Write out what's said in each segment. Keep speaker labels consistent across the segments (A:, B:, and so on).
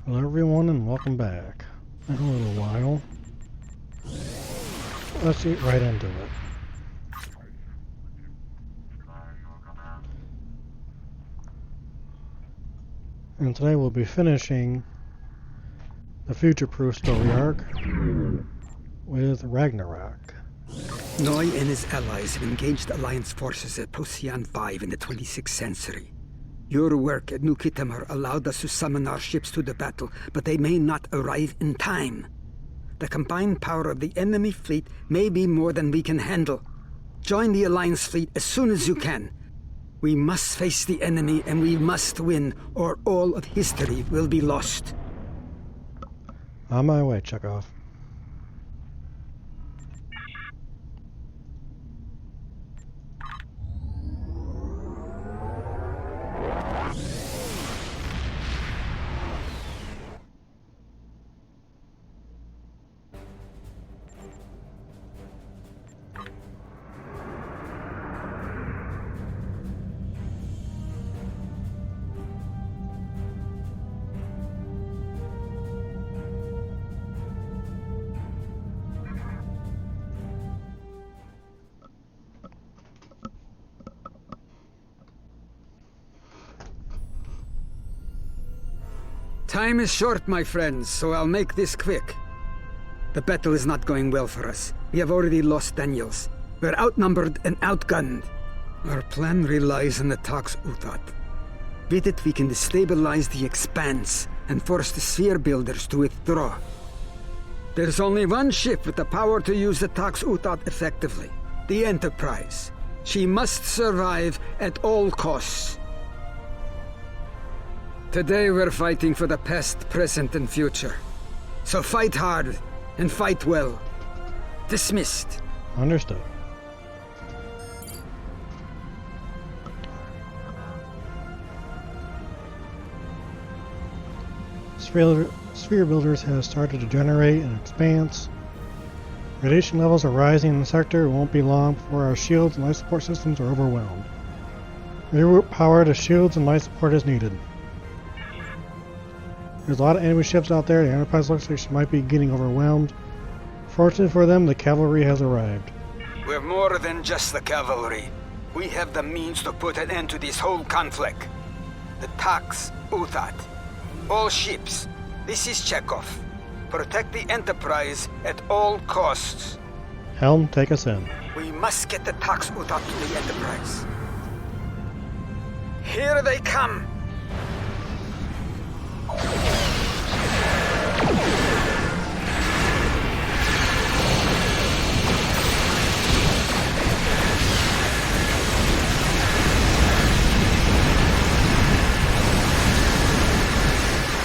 A: Hello everyone and welcome back. In a little while, let's get right into it. And today we'll be finishing the future-proof story arc with Ragnarok.
B: Noi and his allies have engaged Alliance forces at Procyon 5 in the 26th century. Your work at New Khitomer allowed us to summon our ships to the battle, but they may not arrive in time. The combined power of the enemy fleet may be more than we can handle. Join the Alliance fleet as soon as you can. We must face the enemy and we must win, or all of history will be lost.
A: On my way, Chekhov.
B: Time is short, my friends, so I'll make this quick. The battle is not going well for us. We have already lost Daniels. We're outnumbered and outgunned. Our plan relies on the Tox Utat. With it, we can destabilize the Expanse and force the Sphere Builders to withdraw. There's only one ship with the power to use the Tox Utat effectively. The Enterprise. She must survive at all costs. Today we're fighting for the past, present, and future. So fight hard, and fight well. Dismissed.
A: Understood. Sphere Builders has started to generate an expanse. Radiation levels are rising in the sector. It won't be long before our shields and life support systems are overwhelmed. Reroute power to shields and life support is needed. There's a lot of enemy ships out there. The Enterprise looks like she might be getting overwhelmed. Fortunately for them, the cavalry has arrived.
B: We're more than just the cavalry. We have the means to put an end to this whole conflict. The Tox Utat. All ships. This is Chekhov. Protect the Enterprise at all costs.
A: Helm, take us in.
B: We must get the Tox Utat to the Enterprise. Here they come!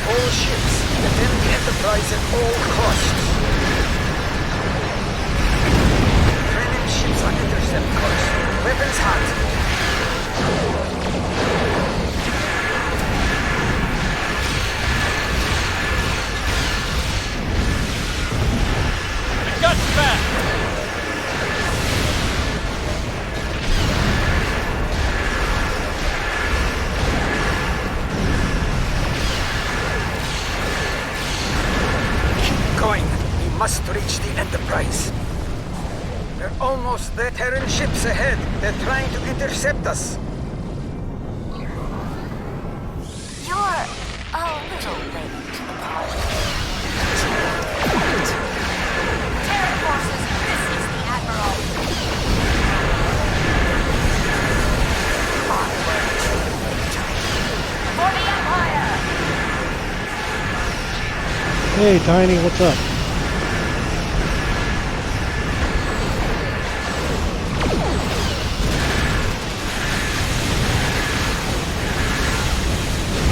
B: All ships, defend the Enterprise at all costs. Training ships on intercept course. Weapons hot.
C: Guts back!
B: Keep going. We must reach the Enterprise. We're almost there. Terran ships ahead. They're trying to intercept us.
D: You're a little late to the party. Terran forces, this is the Admiral. Onward to victory. For the Empire!
A: Hey, Tiny, what's up?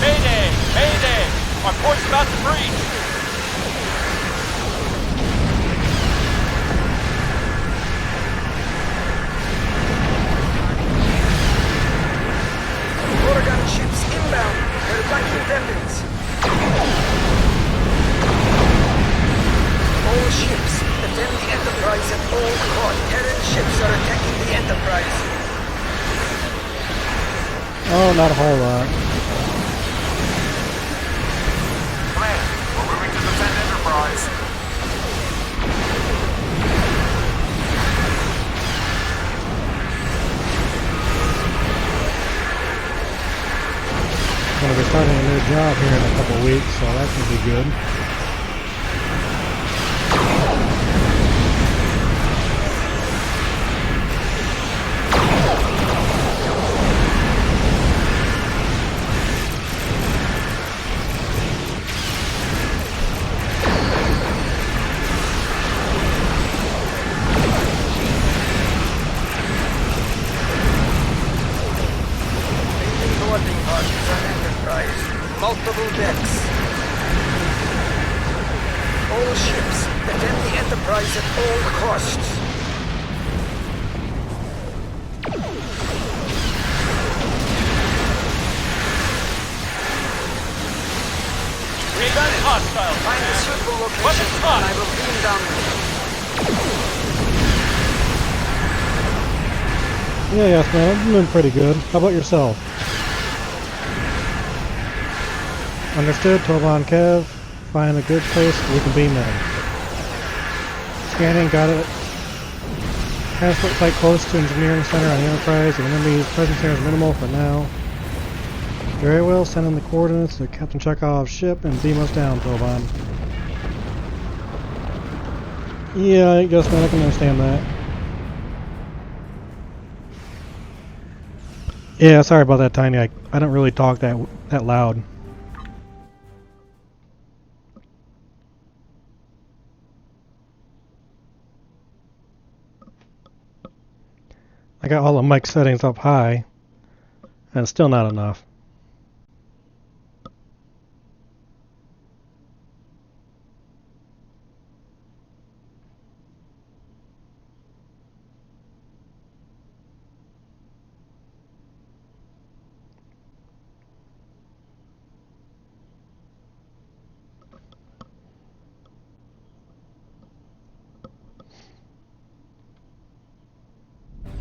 C: Mayday! Mayday! Our port's about to breach!
B: Organ ships inbound. They're attacking demons. All ships, defend the Enterprise at all costs. Terran ships are attacking the Enterprise.
A: Oh, not a whole lot.
D: We're
B: enterprise.
A: Going to be starting a new job here in a couple weeks, so that should be good.
B: Multiple decks. All ships, defend the Enterprise at all costs.
C: We got hostiles.
B: Find a suitable location
C: Weapons hot.
B: and I will beam down there.
A: Yeah, yes, man, I'm doing pretty good. How about yourself? Understood, 12 on Kev. Find a good place we can beam in. Scanning, got it. Transport site close to engineering center on the Enterprise. The enemy's presence there is minimal for now. Very well, send in the coordinates to Captain Chekhov's ship and beam us down, Tovan. Yeah, I guess, man, I can understand that. Yeah, sorry about that, Tiny. I don't really talk that loud. I got all the mic settings up high, and it's still not enough.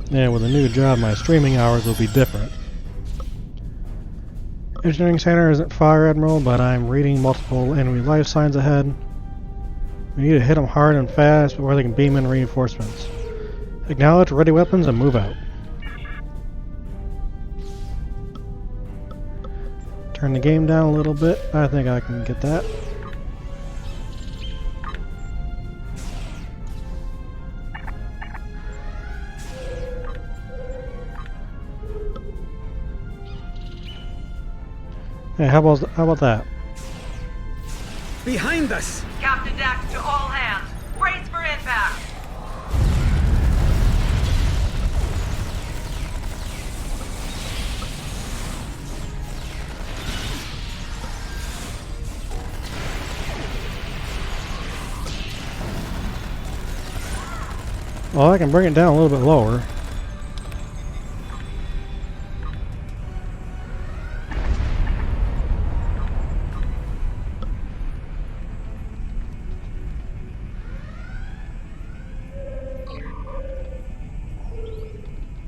A: Yeah, with a new job, my streaming hours will be different. Engineering Center isn't fire, Admiral, but I'm reading multiple enemy life signs ahead. We need to hit them hard and fast before they can beam in reinforcements. Acknowledge, ready weapons, and move out. Turn the game down a little bit. I think I can get that. Hey, how about that?
B: Behind us!
E: Captain Dax to all hands. Brace for impact.
A: Well, I can bring it down a little bit lower.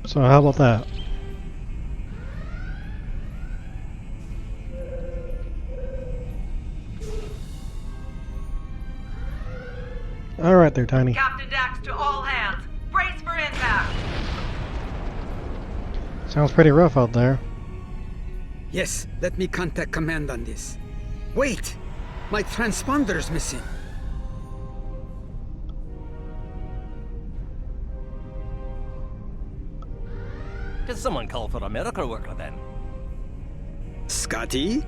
A: So how about that? Alright there, Tiny.
E: Captain Dax to all hands. Brace for impact.
A: Sounds pretty rough out there.
B: Yes, let me contact command on this. Wait! My transponder's missing.
F: Did someone call for a miracle worker then?
B: Scotty?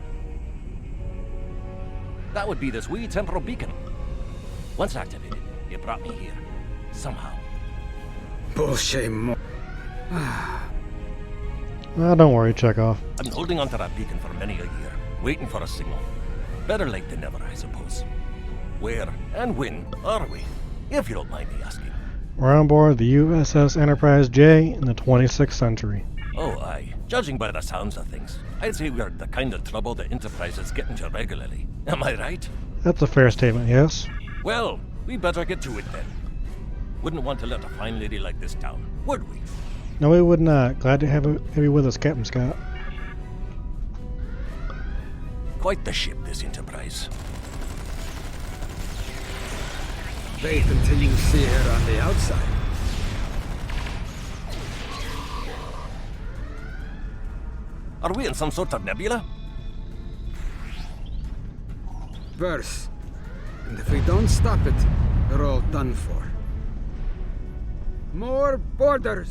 F: That would be this wee temporal beacon. Once activated, it brought me here. Somehow.
B: Bullshit mo.
A: Oh, don't worry, Chekhov.
F: I've been holding onto that beacon for many a year, waiting for a signal. Better late than never, I suppose. Where and when are we, if you don't mind me asking?
A: We're on board the USS Enterprise J in the 26th century.
F: Oh, aye. Judging by the sounds of things, I'd say we're the kind of trouble the Enterprise is getting into regularly. Am I right?
A: That's a fair statement, yes?
F: Well, we better get to it then. Wouldn't want to let a fine lady like this down, would we?
A: No, we would not. Glad to have you with us, Captain Scott.
F: Quite the ship, this Enterprise.
B: Wait until you see her on the outside.
F: Are we in some sort of nebula?
B: Worse. And if we don't stop it, we're all done for. More borders!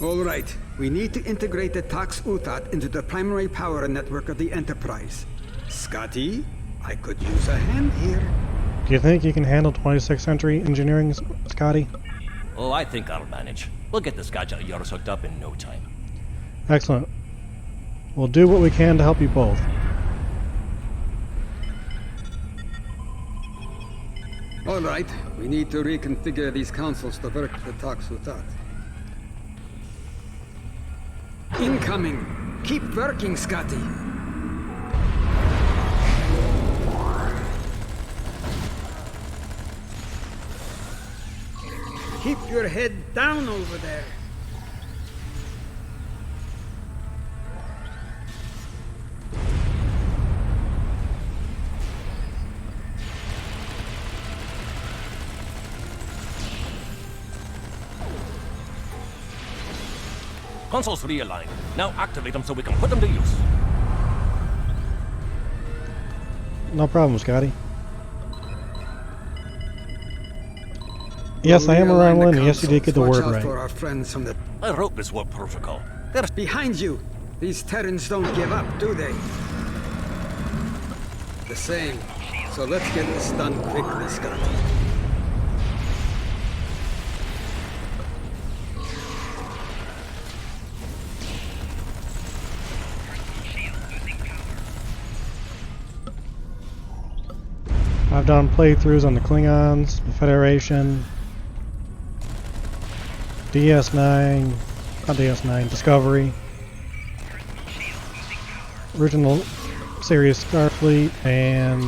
B: All right, we need to integrate the Tox Utat into the primary power network of the Enterprise. Scotty, I could use a hand here.
A: Do you think you can handle 26th century engineering, Scotty?
F: Oh, I think I'll manage. We'll get this gadget of yours hooked up in no time.
A: Excellent. We'll do what we can to help you both.
B: All right, we need to reconfigure these consoles to work the Tox Utat. Incoming! Keep working, Scotty! Keep your head down over there!
F: Consoles realigned. Now activate them so we can put them to use.
A: No problem, Scotty. Yes, I am a Romulan. Yes, you did get the word right.
B: For our friends from the...
F: I wrote this warp protocol. There's
B: Behind you! These Terrans don't give up, do they? The same. So let's get this done quickly, Scotty.
A: I've done playthroughs on the Klingons, the Federation, DS9, not DS9, Discovery, original series Starfleet, and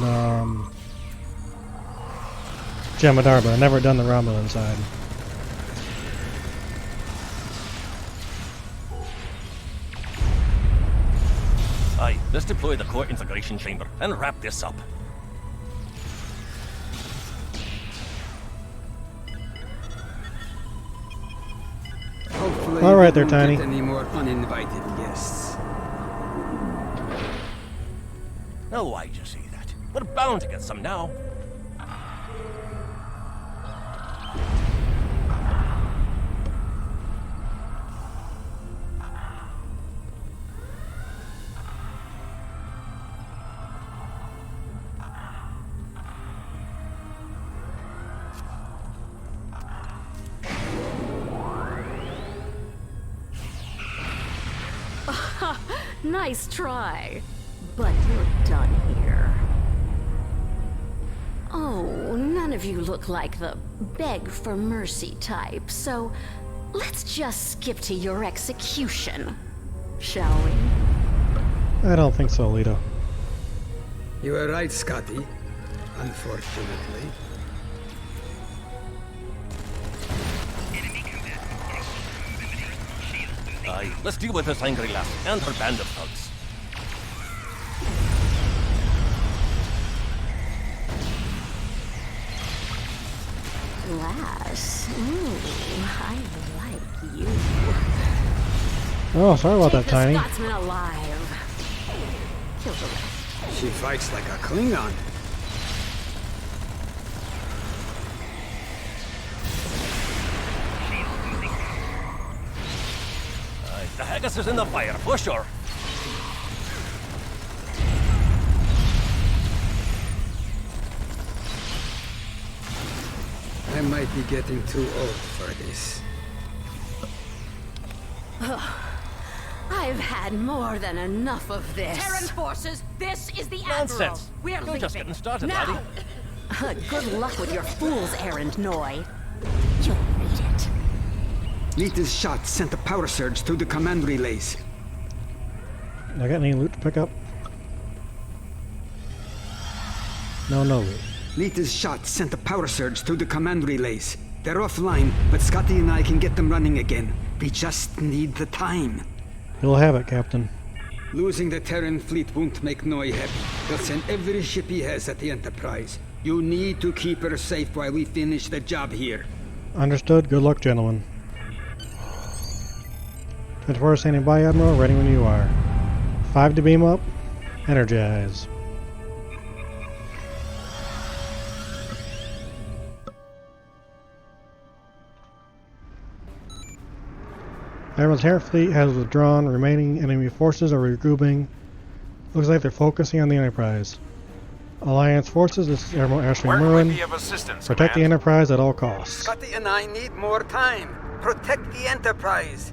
A: Jemadar, but I've never done the Romulan side.
F: Aye, let's deploy the core integration chamber and wrap this up.
B: Hopefully
A: All right
B: we
A: there,
B: won't
A: Tiny.
B: get any more uninvited guests.
F: Now why'd you say that? We're bound to get some now.
G: Nice try, but you're done here. Oh, none of you look like the beg for mercy type, so let's just skip to your execution, shall we?
A: I don't think so, Lito.
B: You were right, Scotty. Unfortunately.
F: Aye, let's deal with this angry lass and her band of thugs.
G: Lass, I like you.
A: Oh, sorry about
G: Take
A: that, Tiny.
G: the Scotsman alive. Kill the rest.
B: She fights like a Klingon.
F: Aye, the Haggis is in the fire, for sure.
B: I might be getting too old for this.
G: I've had more than enough of this.
E: Terran forces, this is the Admiral.
F: Nonsense.
E: We're
F: You're
E: leaving.
F: just getting started,
E: now.
F: laddie.
G: Good luck with your fool's errand, Noi. You'll need it.
B: Lita's shot sent a power surge through the command relays.
A: I got any loot to pick up? No loot.
B: Lita's shot sent a power surge through the command relays. They're offline, but Scotty and I can get them running again. We just need the time.
A: You'll have it, Captain.
B: Losing the Terran fleet won't make Noi happy. He'll send every ship he has at the Enterprise. You need to keep her safe while we finish the job here.
A: Understood. Good luck, gentlemen. Transporter standing by, Admiral. Ready when you are. 5 to beam up. Energize. Admiral's Terran fleet has withdrawn. Remaining enemy forces are regrouping. Looks like they're focusing on the Enterprise. Alliance forces, this is Admiral Ashley
C: Where can we
A: Merwin.
C: be of assistance,
A: Protect the
C: Command?
A: Enterprise at all costs.
B: Scotty and I need more time. Protect the Enterprise.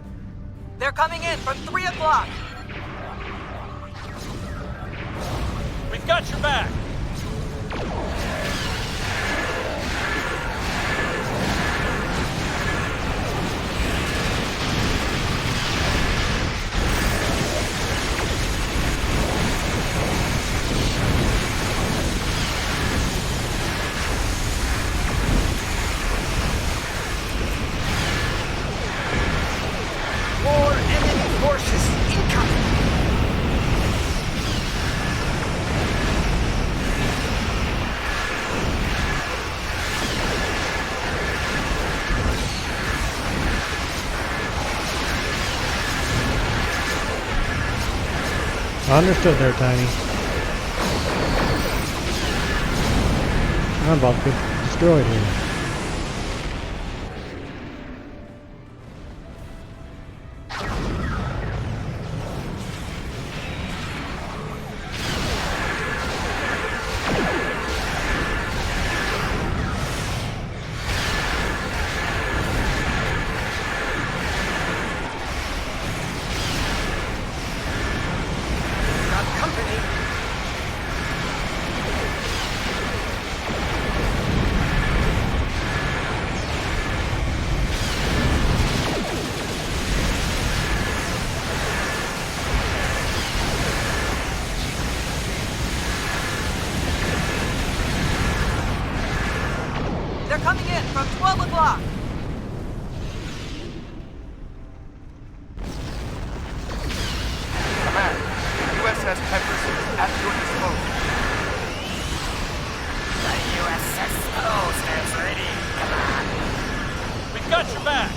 E: They're coming in from 3 o'clock.
C: We've got your back.
B: More enemy forces incoming.
A: Understood there, Tiny. I'm about to get destroyed here.
B: Got company.
E: They're coming in from 12 o'clock.
C: Command, USS Peppers is at your disposal.
D: The USS Post is ready. Come on.
C: We've got your back.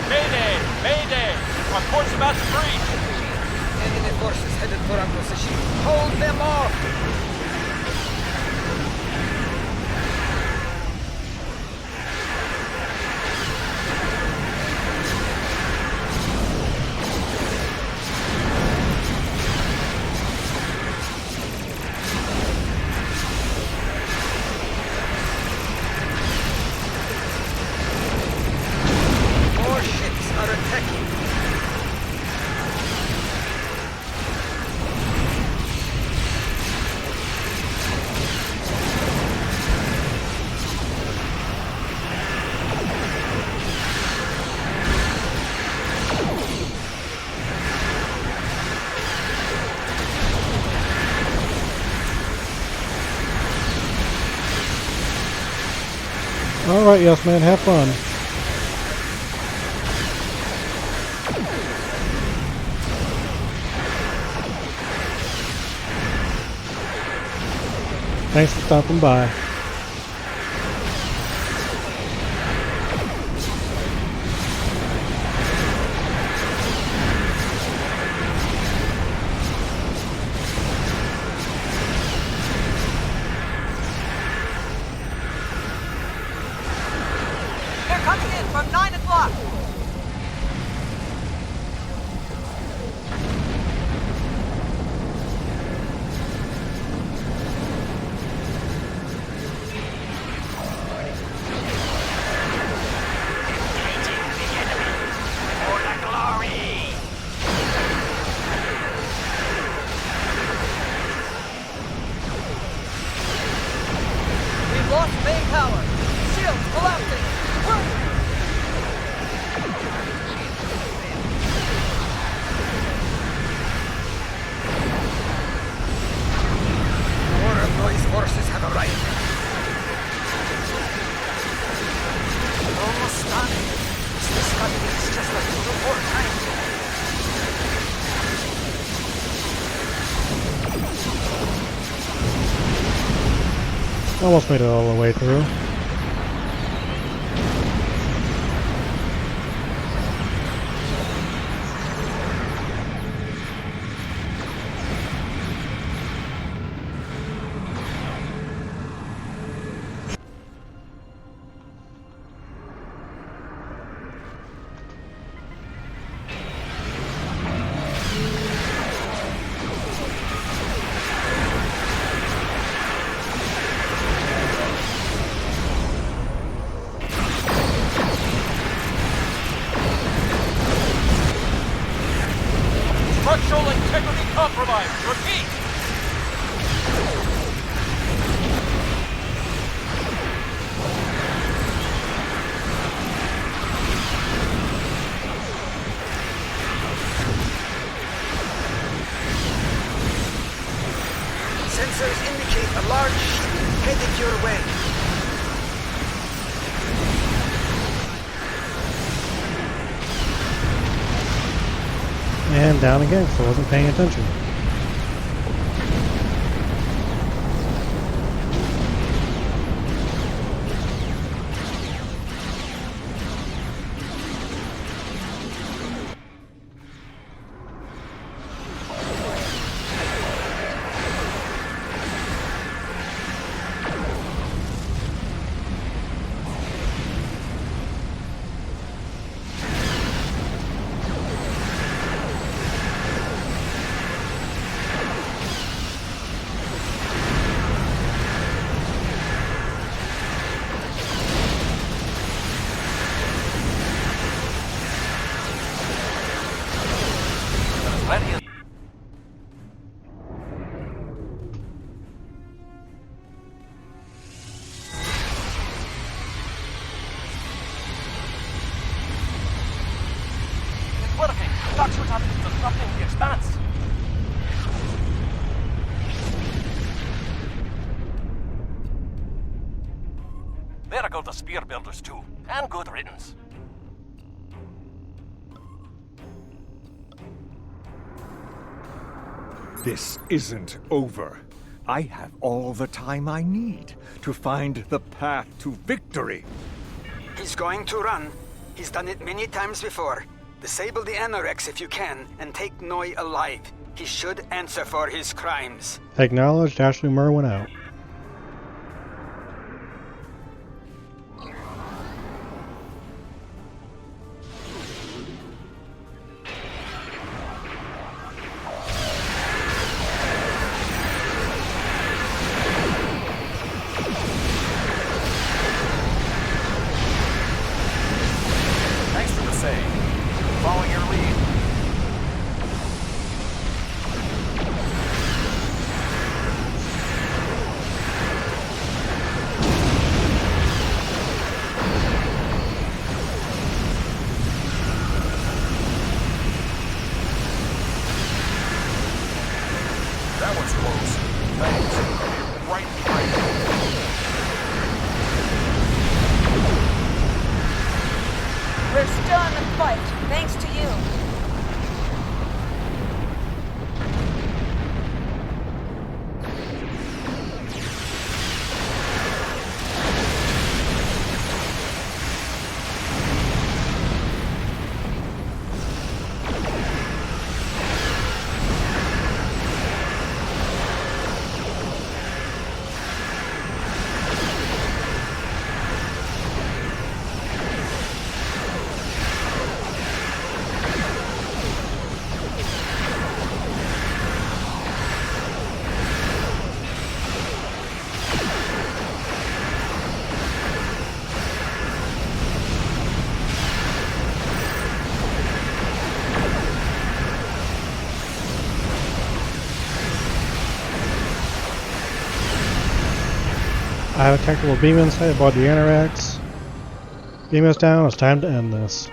C: Mayday! Mayday! Our port's about to breach.
B: Enemy forces headed for our position. Hold them off. More ships are attacking.
A: Alright, yes man, have fun. Thanks for stopping by.
E: They're coming in from 9 o'clock.
A: Almost made it all the way through.
C: Structural integrity compromised. Repeat.
B: Sensors indicate a large ship headed your way.
A: And down again, so I wasn't paying attention.
F: Plenty of... It's working. Docks are disrupting the expanse. There go the spear builders too. And good riddance.
H: This isn't over. I have all the time I need to find the path to victory.
B: He's going to run. He's done it many times before. Disable the anorex if you can, and take Noi alive. He should answer for his crimes.
A: Acknowledged. Ashley Merwin out.
C: Thanks for the save. Following your lead. That one's close. Thanks. Right behind you.
E: We're still in the fight, thanks to you.
A: I have a tactical beam in sight aboard the anorex. Beam us down. It's time to end this.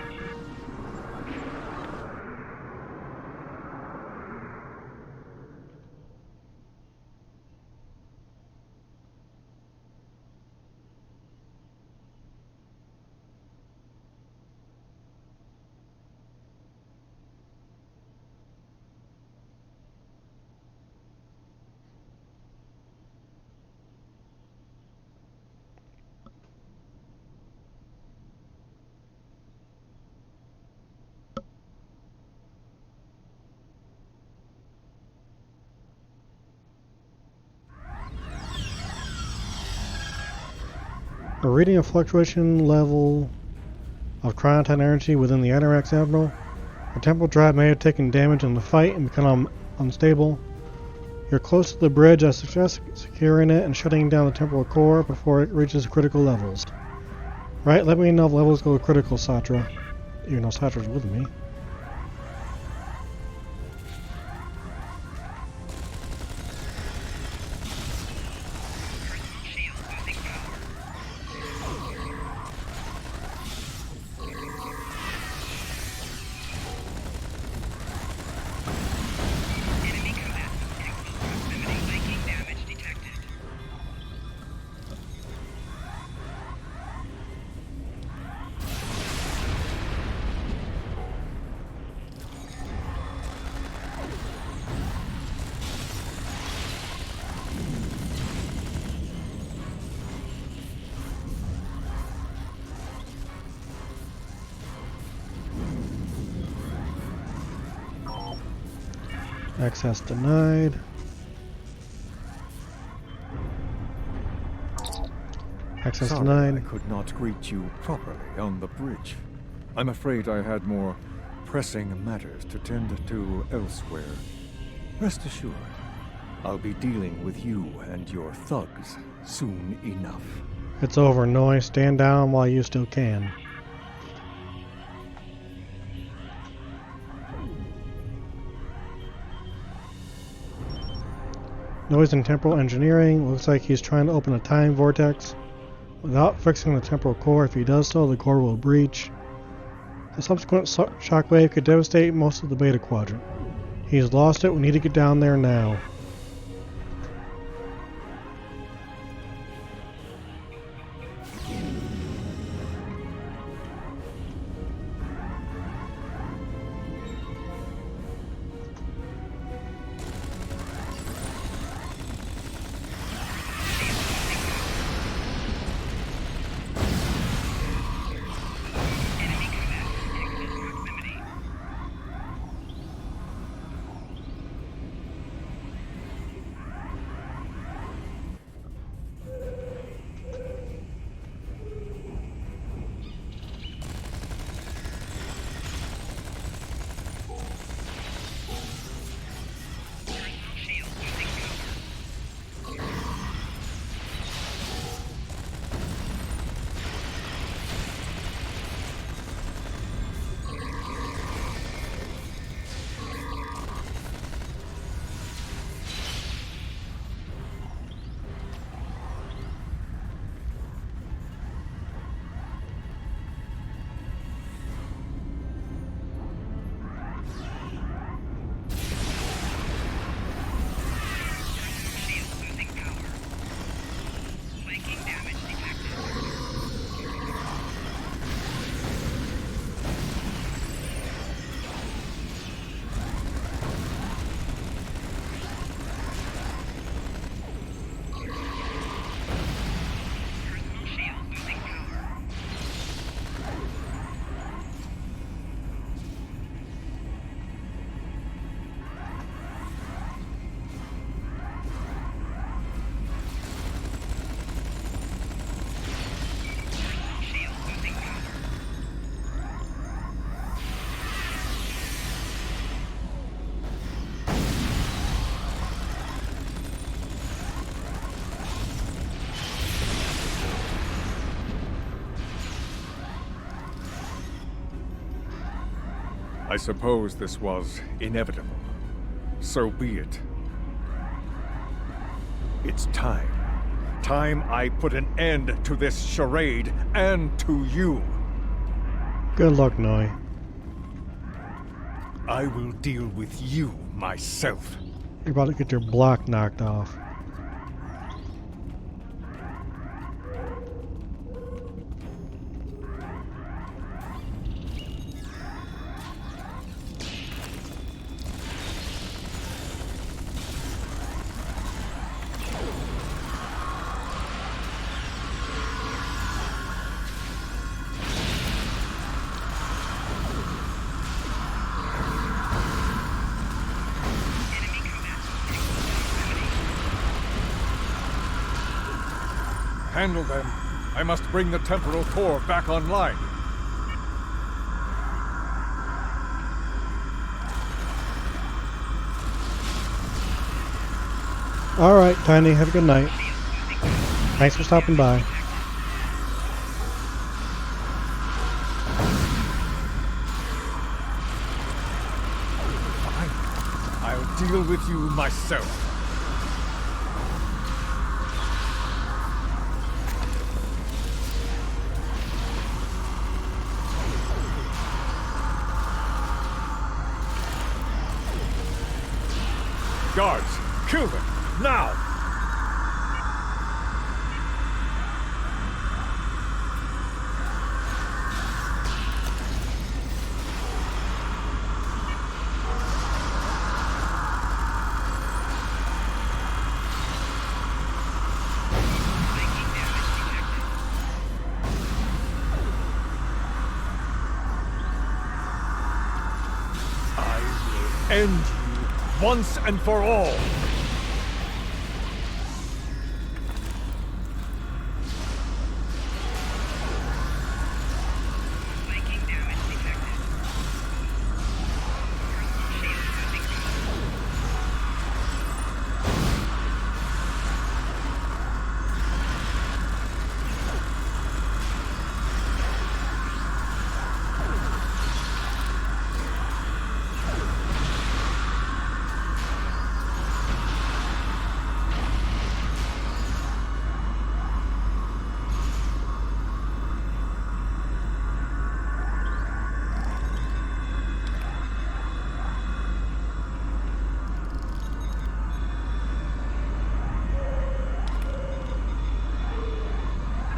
A: A reading of fluctuation level of Chronoton energy within the Anorax Admiral. Your temporal drive may have taken damage in the fight and become unstable. You're close to the bridge. I suggest securing it and shutting down the temporal core before it reaches critical levels. Right, let me know if levels go critical, Satra. Even though Satra's with me. Access denied. Access
H: Sorry,
A: denied.
H: I could not greet you properly on the bridge. I'm afraid I had more pressing matters to tend to elsewhere. Rest assured, I'll be dealing with you and your thugs soon enough.
A: It's over, Noi. Stand down while you still can. Noise and temporal engineering. Looks like he's trying to open a time vortex. Without fixing the temporal core, if he does so, the core will breach. The subsequent shockwave could devastate most of the beta quadrant. He's lost it. We need to get down there now.
H: I suppose this was inevitable. So be it. It's time. Time I put an end to this charade and to you.
A: Good luck, Noi.
H: I will deal with you myself.
A: You're about to get your block knocked off.
H: Handle them I must bring the temporal core back online.
A: Alright, Tiny, have a good night. Thanks for stopping by.
H: Fine. I'll deal with you myself. Guards, kill them, now! I will end you once and for all!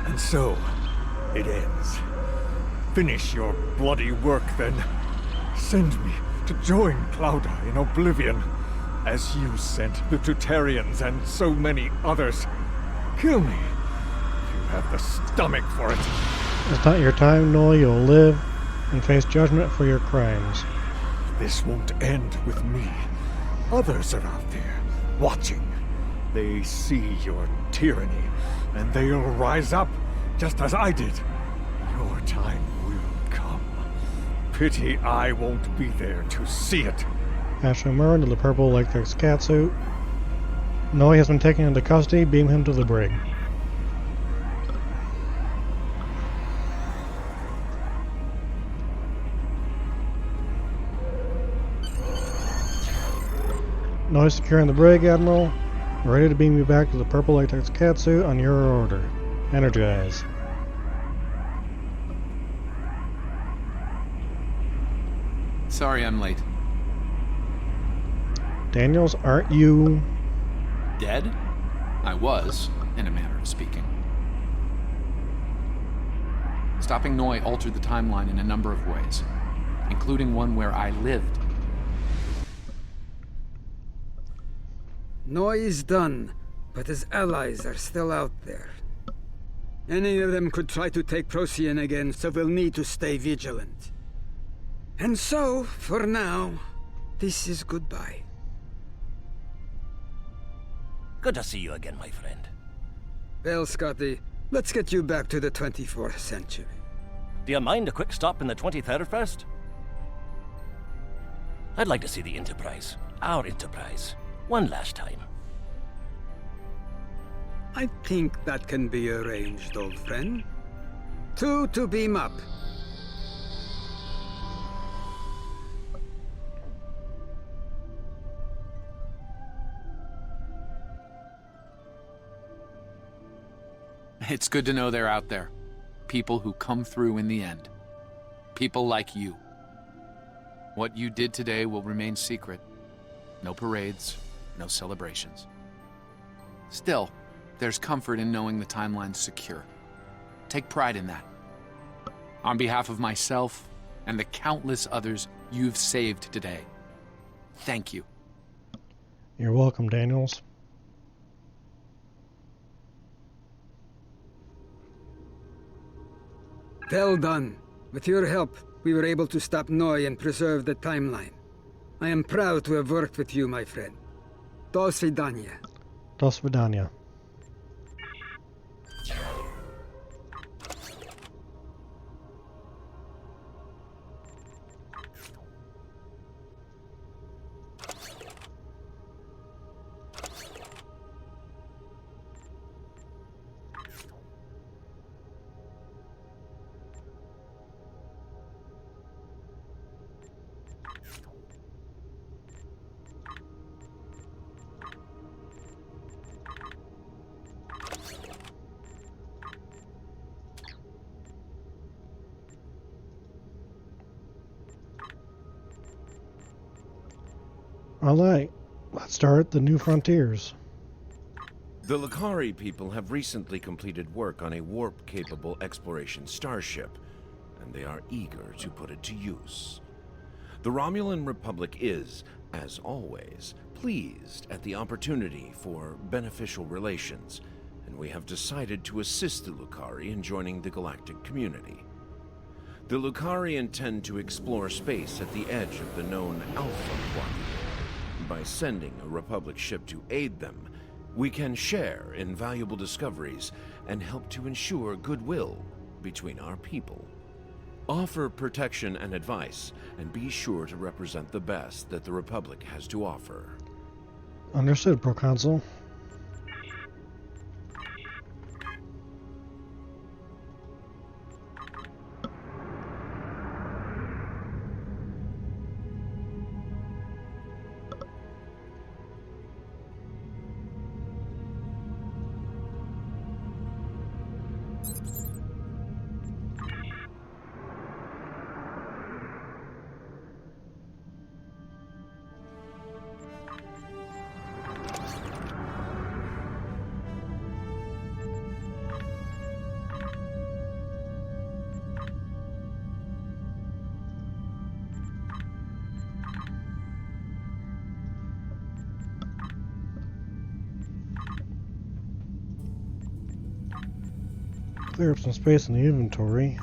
H: And so, it ends. Finish your bloody work, then. Send me to join Claudia in Oblivion, as you sent the Tutarians and so many others. Kill me, if you have the stomach for it.
A: It's not your time, Noy. You'll live and face judgment for your crimes.
H: This won't end with me. Others are out there, watching. They see your tyranny, and they'll rise up, just as I did. Your time will come. Pity I won't be there to see it.
A: Ashimura into the purple latex catsuit. Noy has been taken into custody. Beam him to the brig. Noy securing the brig, Admiral. We're ready to beam you back to the purple latex catsuit on your order. Energize.
I: Sorry I'm late.
A: Daniels, aren't you...
I: Dead? I was, in a manner of speaking. Stopping Noy altered the timeline in a number of ways, including one where I lived.
B: Noy is done, but his allies are still out there. Any of them could try to take Procyon again, so we'll need to stay vigilant. And so, for now, this is goodbye.
F: Good to see you again, my friend.
B: Well, Scotty, let's get you back to the 24th century.
F: Do you mind a quick stop in the 23rd first? I'd like to see the Enterprise. Our Enterprise. One last time.
B: I think that can be arranged, old friend. 2 to beam up.
I: It's good to know they're out there. People who come through in the end. People like you. What you did today will remain secret. No parades, no celebrations. Still, there's comfort in knowing the timeline's secure. Take pride in that. On behalf of myself and the countless others you've saved today, thank you.
A: You're welcome, Daniels.
B: Well done. With your help, we were able to stop Noy and preserve the timeline. I am proud to have worked with you, my friend. Do svidaniya.
A: Do svidaniya. Alright, let's start the new frontiers.
J: The Lucari people have recently completed work on a warp-capable exploration starship, and they are eager to put it to use. The Romulan Republic is, as always, pleased at the opportunity for beneficial relations, and we have decided to assist the Lucari in joining the galactic community. The Lucari intend to explore space at the edge of the known Alpha Quadrant. By sending a Republic ship to aid them, we can share in valuable discoveries and help to ensure goodwill between our people. Offer protection and advice, and be sure to represent the best that the Republic has to offer.
A: Understood, Proconsul. Clear up some space in the inventory.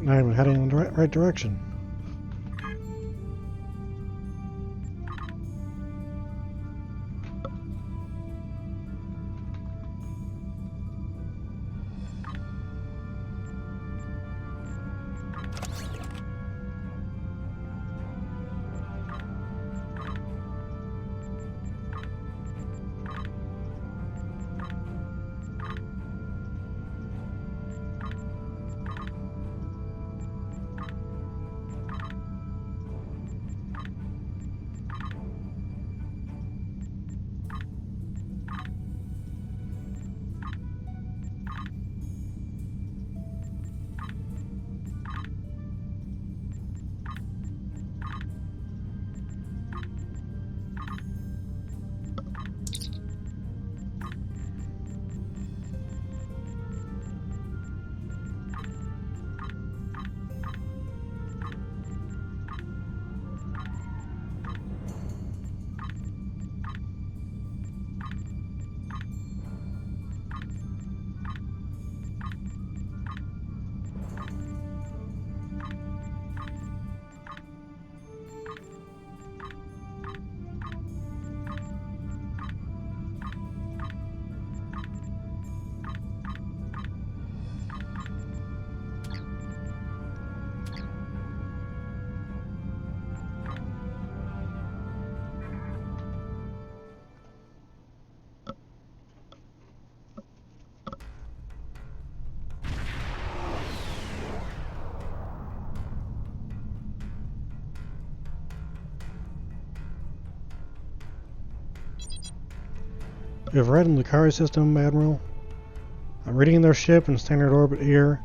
A: Not even heading in the right direction. You have read in the Lucari system, Admiral. I'm reading their ship in standard orbit here.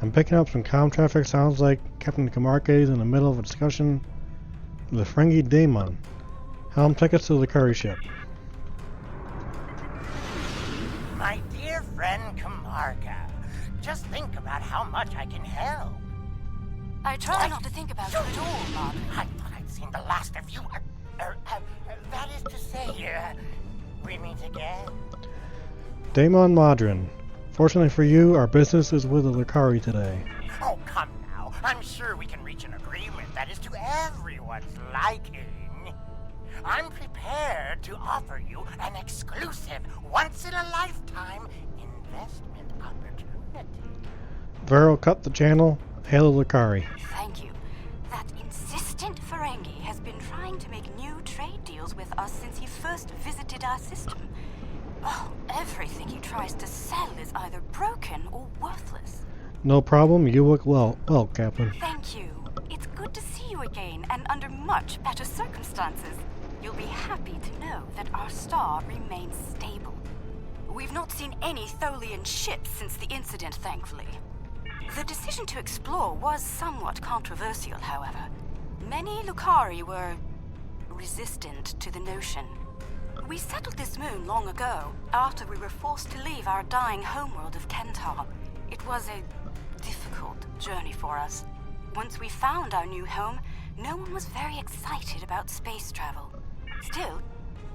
A: I'm picking up some comm traffic. Sounds like Captain Camarque is in the middle of a discussion with the Ferengi Daemon. Helm tickets to the Lucari ship.
K: My dear friend Camarca, just think about how much I can help.
D: I try not to think about it at all, Bob.
K: I thought I'd seen the last of you. That is to say, we meet again.
A: Daemon Modron. Fortunately for you, our business is with the Lucari today.
K: Oh, come now. I'm sure we can reach an agreement that is to everyone's liking. I'm prepared to offer you an exclusive, once-in-a-lifetime investment opportunity.
A: Vero, cut the channel. Hail the Lucari.
D: Thank you. That
L: us since he first visited our system. Oh, everything he tries to sell is either broken or worthless.
A: No problem. You look well, Captain.
L: Thank you. It's good to see you again, and under much better circumstances. You'll be happy to know that our star remains stable. We've not seen any Tholian ships since the incident, thankfully. The decision to explore was somewhat controversial, however. Many Lucari were resistant to the notion. We settled this moon long ago, after we were forced to leave our dying homeworld of Kentar. It was a difficult journey for us. Once we found our new home, no one was very excited about space travel. Still,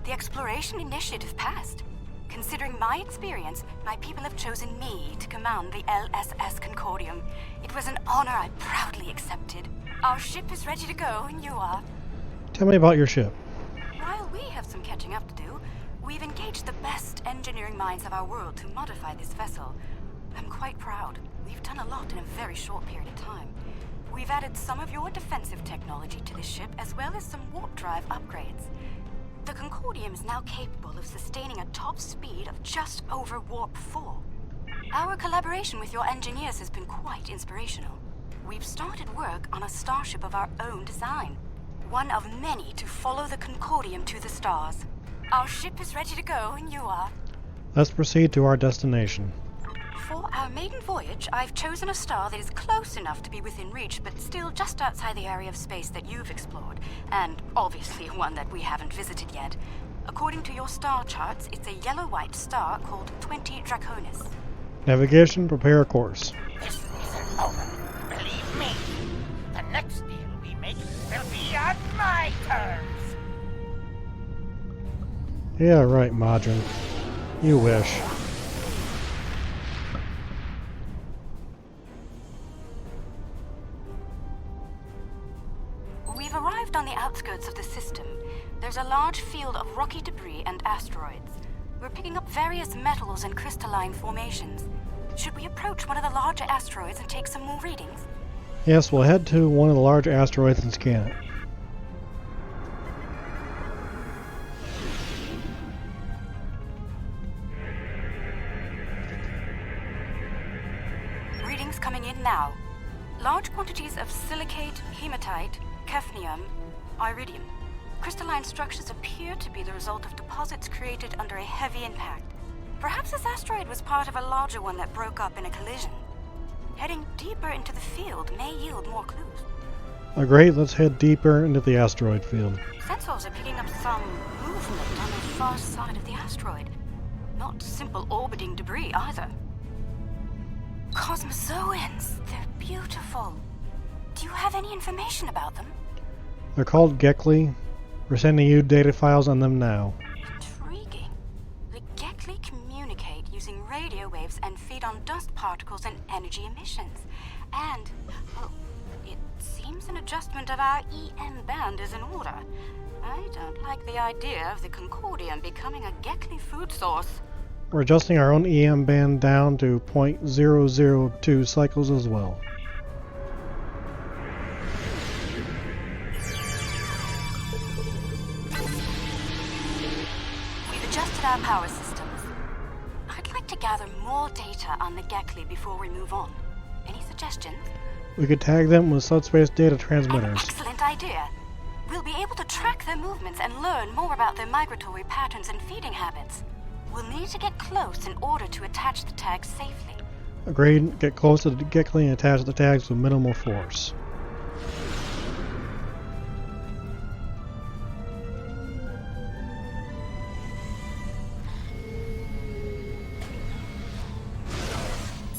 L: the exploration initiative passed. Considering my experience, my people have chosen me to command the LSS Concordium. It was an honor I proudly accepted. Our ship is ready to go, and you are.
A: Tell me about your ship.
L: While we have some catching up to do, we've engaged the best engineering minds of our world to modify this vessel. I'm quite proud. We've done a lot in a very short period of time. We've added some of your defensive technology to this ship, as well as some warp drive upgrades. The Concordium is now capable of sustaining a top speed of just over Warp 4. Our collaboration with your engineers has been quite inspirational. We've started work on a starship of our own design, one of many to follow the Concordium to the stars. Our ship is ready to go, and you are.
A: Let's proceed to our destination.
L: For our maiden voyage, I've chosen a star that is close enough to be within reach, but still just outside the area of space that you've explored, and obviously one that we haven't visited yet. According to your star charts, it's a yellow-white star called 20 Draconis.
A: Navigation, prepare a course.
K: This isn't over. Believe me, the next deal we make will be on my terms.
A: Yeah, right, Modron. You wish.
L: We've arrived on the outskirts of the system. There's a large field of rocky debris and asteroids. We're picking up various metals and crystalline formations. Should we approach one of the larger asteroids and take some more readings?
A: Yes, we'll head to one of the large asteroids and scan it.
L: Readings coming in now. Large quantities of silicate, hematite, Kefnium, iridium. Crystalline structures appear to be the result of deposits created under a heavy impact. Perhaps this asteroid was part of a larger one that broke up in a collision. Heading deeper into the field may yield more clues.
A: Great, let's head deeper into the asteroid field.
L: Sensors are picking up some movement on the far side of the asteroid. Not simple orbiting debris either. Cosmozoans, they're beautiful. Do you have any information about them?
A: They're called Gekli. We're sending you data files on them now.
L: Intriguing. The Gekli communicate using radio waves and feed on dust particles and energy emissions. And, well, it seems an adjustment of our EM band is in order. I don't like the idea of the Concordium becoming a Gekli food source.
A: We're adjusting our own EM band down to 0.002 cycles as well.
L: We've adjusted our power systems. I'd like to gather more data on the Gekli before we move on. Any suggestions?
A: We could tag them with subspace data
L: An
A: transmitters.
L: excellent idea. We'll be able to track their movements and learn more about their migratory patterns and feeding habits. We'll need to get close in order to attach the tags safely.
A: Agreed. Get close to the Gekli and attach the tags with minimal force.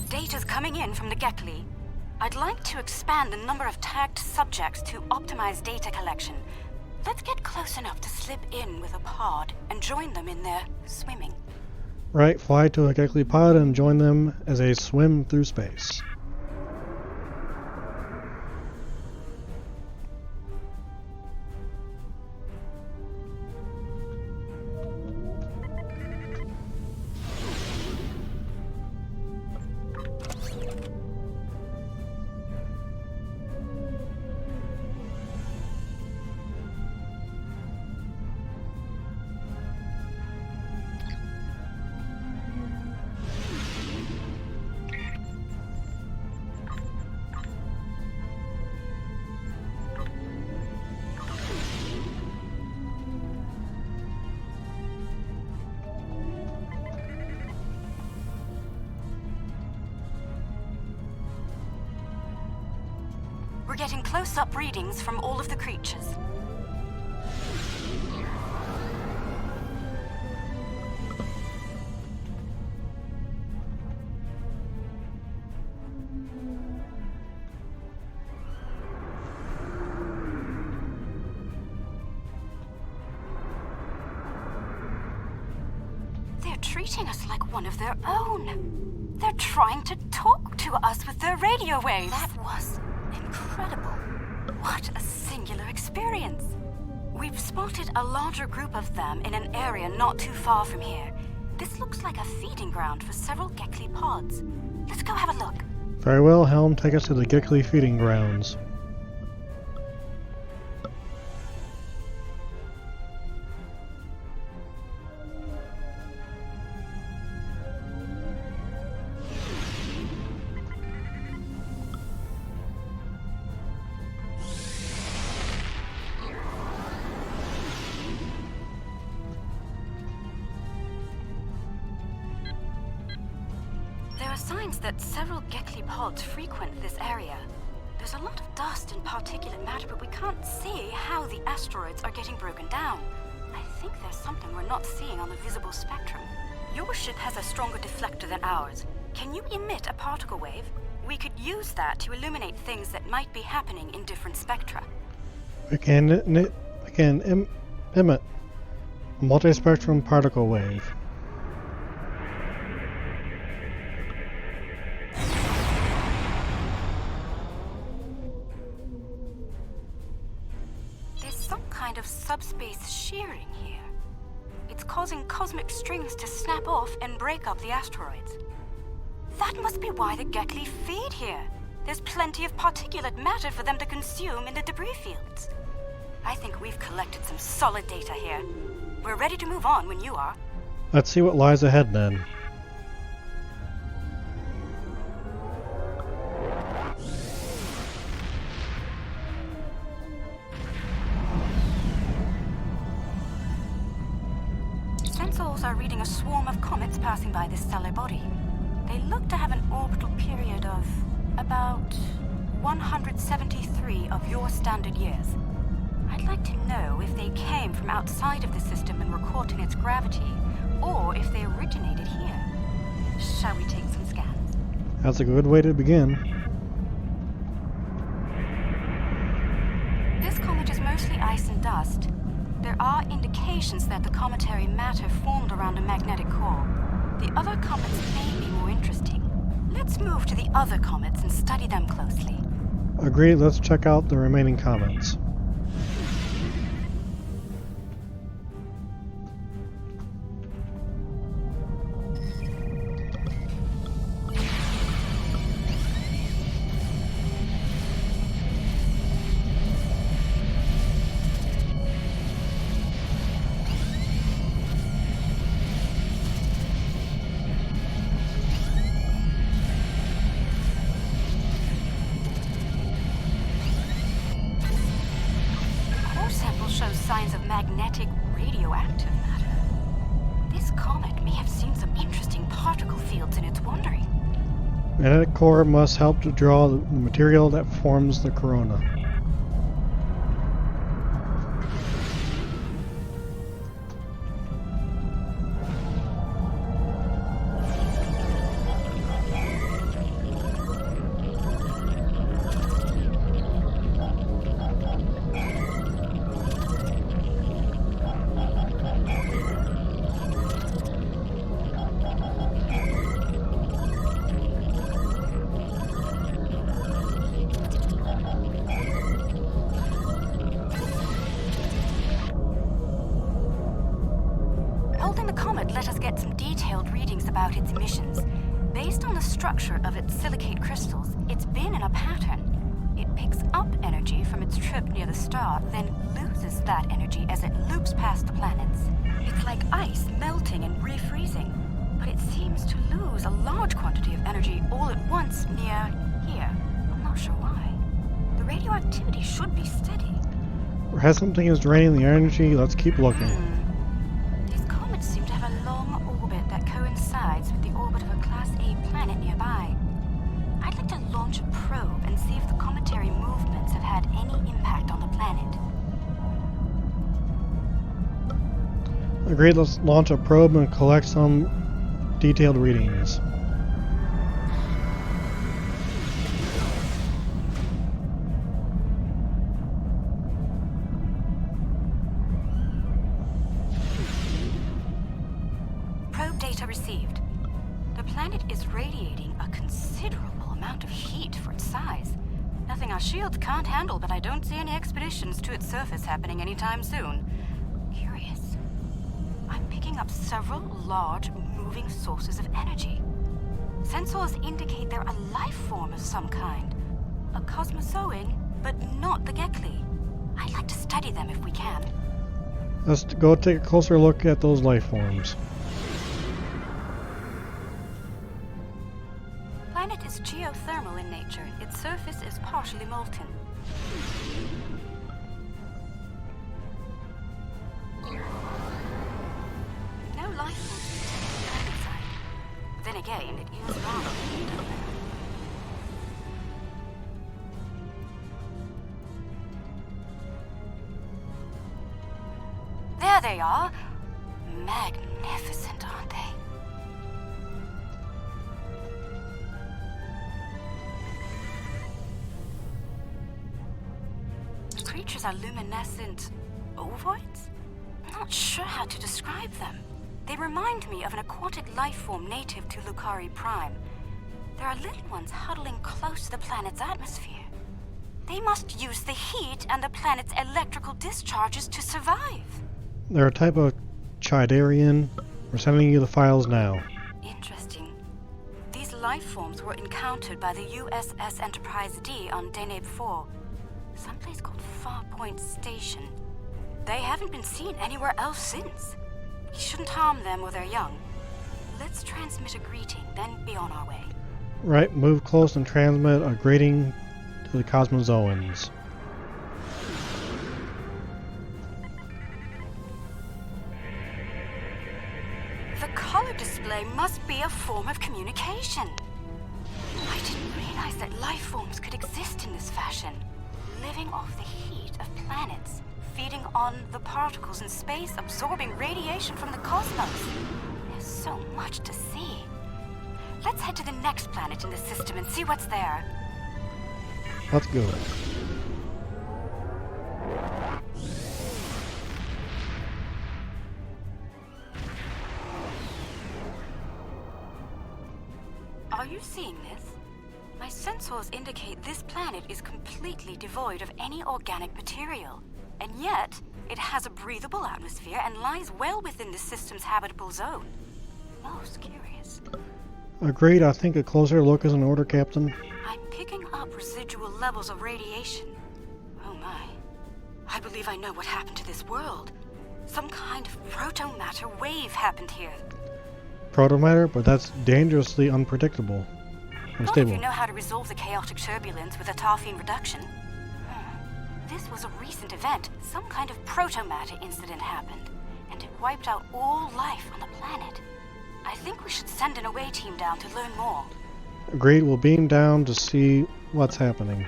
L: Data's coming in from the Gekli. I'd like to expand the number of tagged subjects to optimize data collection. Let's get close enough to slip in with a pod and join them in their swimming.
A: Right, fly to a Gekli pod and join them as they swim through space.
L: We're getting close-up readings from all of the creatures. They're treating us like one of their own. They're trying to talk to us with their radio waves. That was incredible. What a singular experience. We've spotted a larger group of them in an area not too far from here. This looks like a feeding ground for several Gekli pods. Let's go have a look.
A: Very well, Helm, take us to the Gekli feeding grounds.
L: Signs that several Gekli pods frequent this area. There's a lot of dust and particulate matter, but we can't see how the asteroids are getting broken down. I think there's something we're not seeing on the visible spectrum. Your ship has a stronger deflector than ours. Can you emit a particle wave? We could use that to illuminate things that might be happening in different spectra.
A: We can emit a multispectrum particle wave.
L: Kind of subspace shearing here. It's causing cosmic strings to snap off and break up the asteroids. That must be why the Gekli feed here. There's plenty of particulate matter for them to consume in the debris fields. I think we've collected some solid data here. We're ready to move on when you are.
A: Let's see what lies ahead then.
L: Are reading a swarm of comets passing by this stellar body. They look to have an orbital period of about 173 of your standard years. I'd like to know if they came from outside of the system and were caught in its gravity, or if they originated here. Shall we take some scans?
A: That's a good way to begin.
L: This comet is mostly ice and dust. There are indications that the cometary matter formed around a magnetic core. The other comets may be more interesting. Let's move to the other comets and study them closely.
A: Agreed, let's check out the remaining comets.
L: Signs of magnetic radioactive matter. This comet may have seen some interesting particle fields in its wandering.
A: Magnetic core must help to draw the material that forms the corona.
L: Let us get some detailed readings about its emissions. Based on the structure of its silicate crystals, it's been in a pattern. It picks up energy from its trip near the star, then loses that energy as it loops past the planets. It's like ice melting and refreezing, but it seems to lose a large quantity of energy all at once near here. I'm not sure why. The radioactivity should be steady.
A: Perhaps something is draining the energy. Let's keep looking.
L: These comets seem to have a long orbit that coincides with the orbit of a Class A planet nearby. I'd like to launch a probe and see if the cometary movements
A: Agreed, let's launch a probe and collect some detailed readings.
L: Probe data received. The planet is radiating a considerable amount of heat for its size. Nothing our shields can't handle, but I don't see any expeditions to its surface happening anytime soon. Curious. I'm picking up several large, moving sources of energy. Sensors indicate they're a life form of some kind. A cosmozoan, but not the Gekli. I'd like to study them if we can.
A: Let's go take a closer look at those life forms.
L: Planet is geothermal in nature. Its surface is partially molten. No life forms on the side. Then again, it is rather cold. There they are. Magnificent, aren't they? The creatures are luminescent ovoids? Not sure how to describe them. They remind me of an aquatic life form native to Lucari Prime. There are little ones huddling close to the planet's atmosphere. They must use the heat and the planet's electrical discharges to survive.
A: They're a type of Chidarian. We're sending you the files now.
L: Interesting. These life forms were encountered by the USS Enterprise D on Deneb 4, someplace called Farpoint Station. They haven't been seen anywhere else since. We shouldn't harm them while they're young. Let's transmit a greeting, then be on our way.
A: Right, move close and transmit a greeting to the Cosmozoans.
L: The color display must be a form of communication. I didn't realize that life forms could exist in this fashion, living off the heat of planets, feeding on the particles in space, absorbing radiation from the cosmos. There's so much to see. Let's head to the next planet in the system and see what's there.
A: Let's go.
L: Are you seeing this? My sensors indicate this planet is completely devoid of any organic material. And yet, it has a breathable atmosphere and lies well within the system's habitable zone. Most curious.
A: Agreed, I think a closer look is in order, Captain.
L: I'm picking up residual levels of radiation. Oh my. I believe I know what happened to this world. Some kind of proto-matter wave happened here.
A: Protomatter, but that's dangerously unpredictable.
L: Not
A: Unstable.
L: if you know how to resolve the chaotic turbulence with a tarfine reduction. This was a recent event. Some kind of proto-matter incident happened, and it wiped out all life on the planet. I think we should send an away team down to learn more.
A: Agreed, we'll beam down to see what's happening.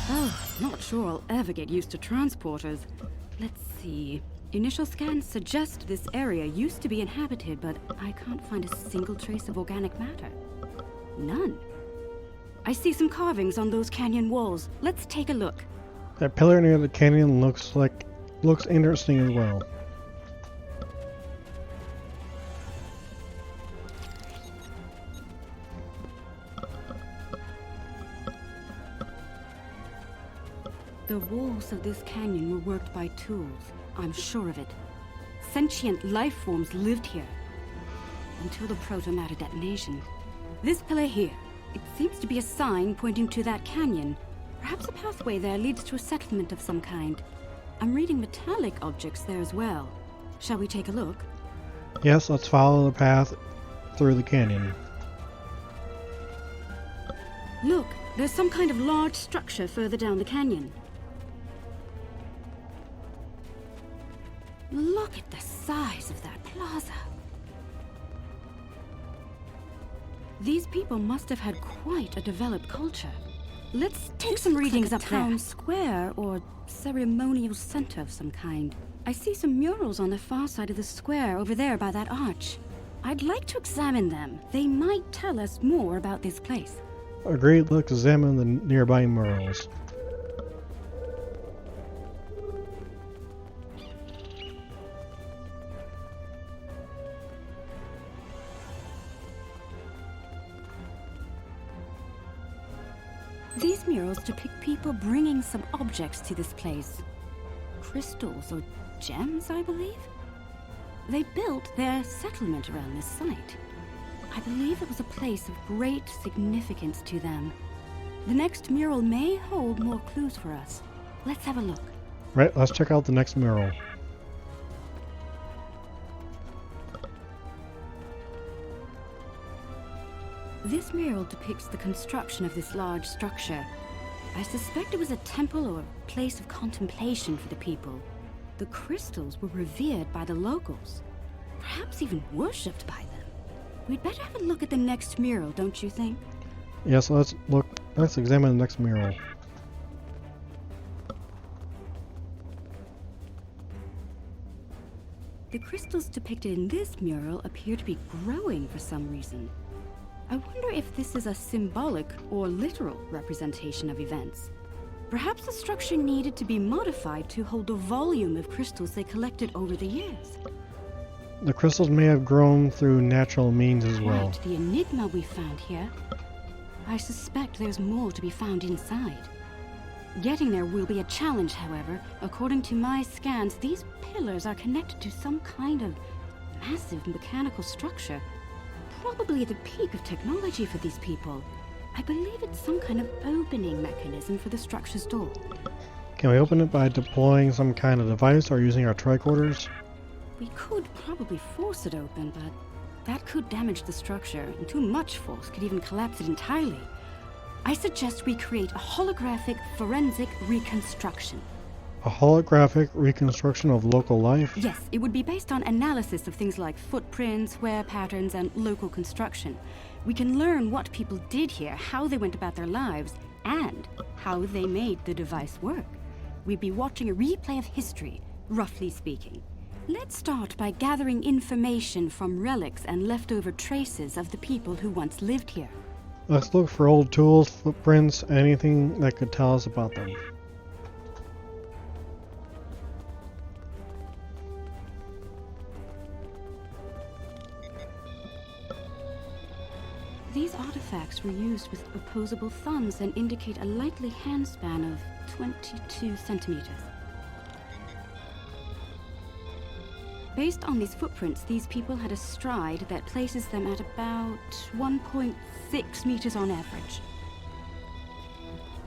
M: Oh, not sure I'll ever get used to transporters. Let's see. Initial scans suggest this area used to be inhabited, but I can't find a single trace of organic matter. None. I see some carvings on those canyon walls. Let's take a look.
A: That pillar near the canyon looks interesting as well.
M: The walls of this canyon were worked by tools. I'm sure of it. Sentient life forms lived here until the proto-matter detonation. This pillar here, it seems to be a sign pointing to that canyon. Perhaps a pathway there leads to a settlement of some kind. I'm reading metallic objects there as well. Shall we take a look?
A: Yes, let's follow the path through the canyon.
M: Look, there's some kind of large structure further down the canyon. Look at the size of that plaza. These people must have had quite a developed culture. Let's take some readings up there. Town square or ceremonial center of some kind. I see some murals on the far side of the square over there by that arch. I'd like to examine them. They might tell us more about this place.
A: Agreed, let's examine the nearby murals.
M: These murals depict people bringing some objects to this place. Crystals or gems, I believe? They built their settlement around this site. I believe it was a place of great significance to them. The next mural may hold more clues for us. Let's have a look.
A: Right, let's check out the next mural.
M: This mural depicts the construction of this large structure. I suspect it was a temple or a place of contemplation for the people. The crystals were revered by the locals, perhaps even worshipped by them. We'd better have a look at the next mural, don't you think?
A: Yes, let's examine the next mural.
M: The crystals depicted in this mural appear to be growing for some reason. I wonder if this is a symbolic or literal representation of events. Perhaps the structure needed to be modified to hold the volume of crystals they collected over the years.
A: The crystals may have grown through natural means as well.
M: Right, the enigma we found here. I suspect there's more to be found inside. Getting there will be a challenge, however. According to my scans, these pillars are connected to some kind of massive mechanical structure. Probably at the peak of technology for these people. I believe it's some kind of opening mechanism for the structure's door.
A: Can we open it by deploying some kind of device or using our tricorders?
M: We could probably force it open, but that could damage the structure, and too much force could even collapse it entirely. I suggest we create a holographic forensic reconstruction.
A: A holographic reconstruction of local life?
M: Yes, it would be based on analysis of things like footprints, wear patterns, and local construction. We can learn what people did here, how they went about their lives, and how they made the device work. We'd be watching a replay of history, roughly speaking. Let's start by gathering information from relics and leftover traces of the people who once lived here.
A: Let's look for old tools, footprints, anything that could tell us about them.
M: These artifacts were used with opposable thumbs and indicate a likely handspan of 22 centimeters. Based on these footprints, these people had a stride that places them at about 1.6 meters on average.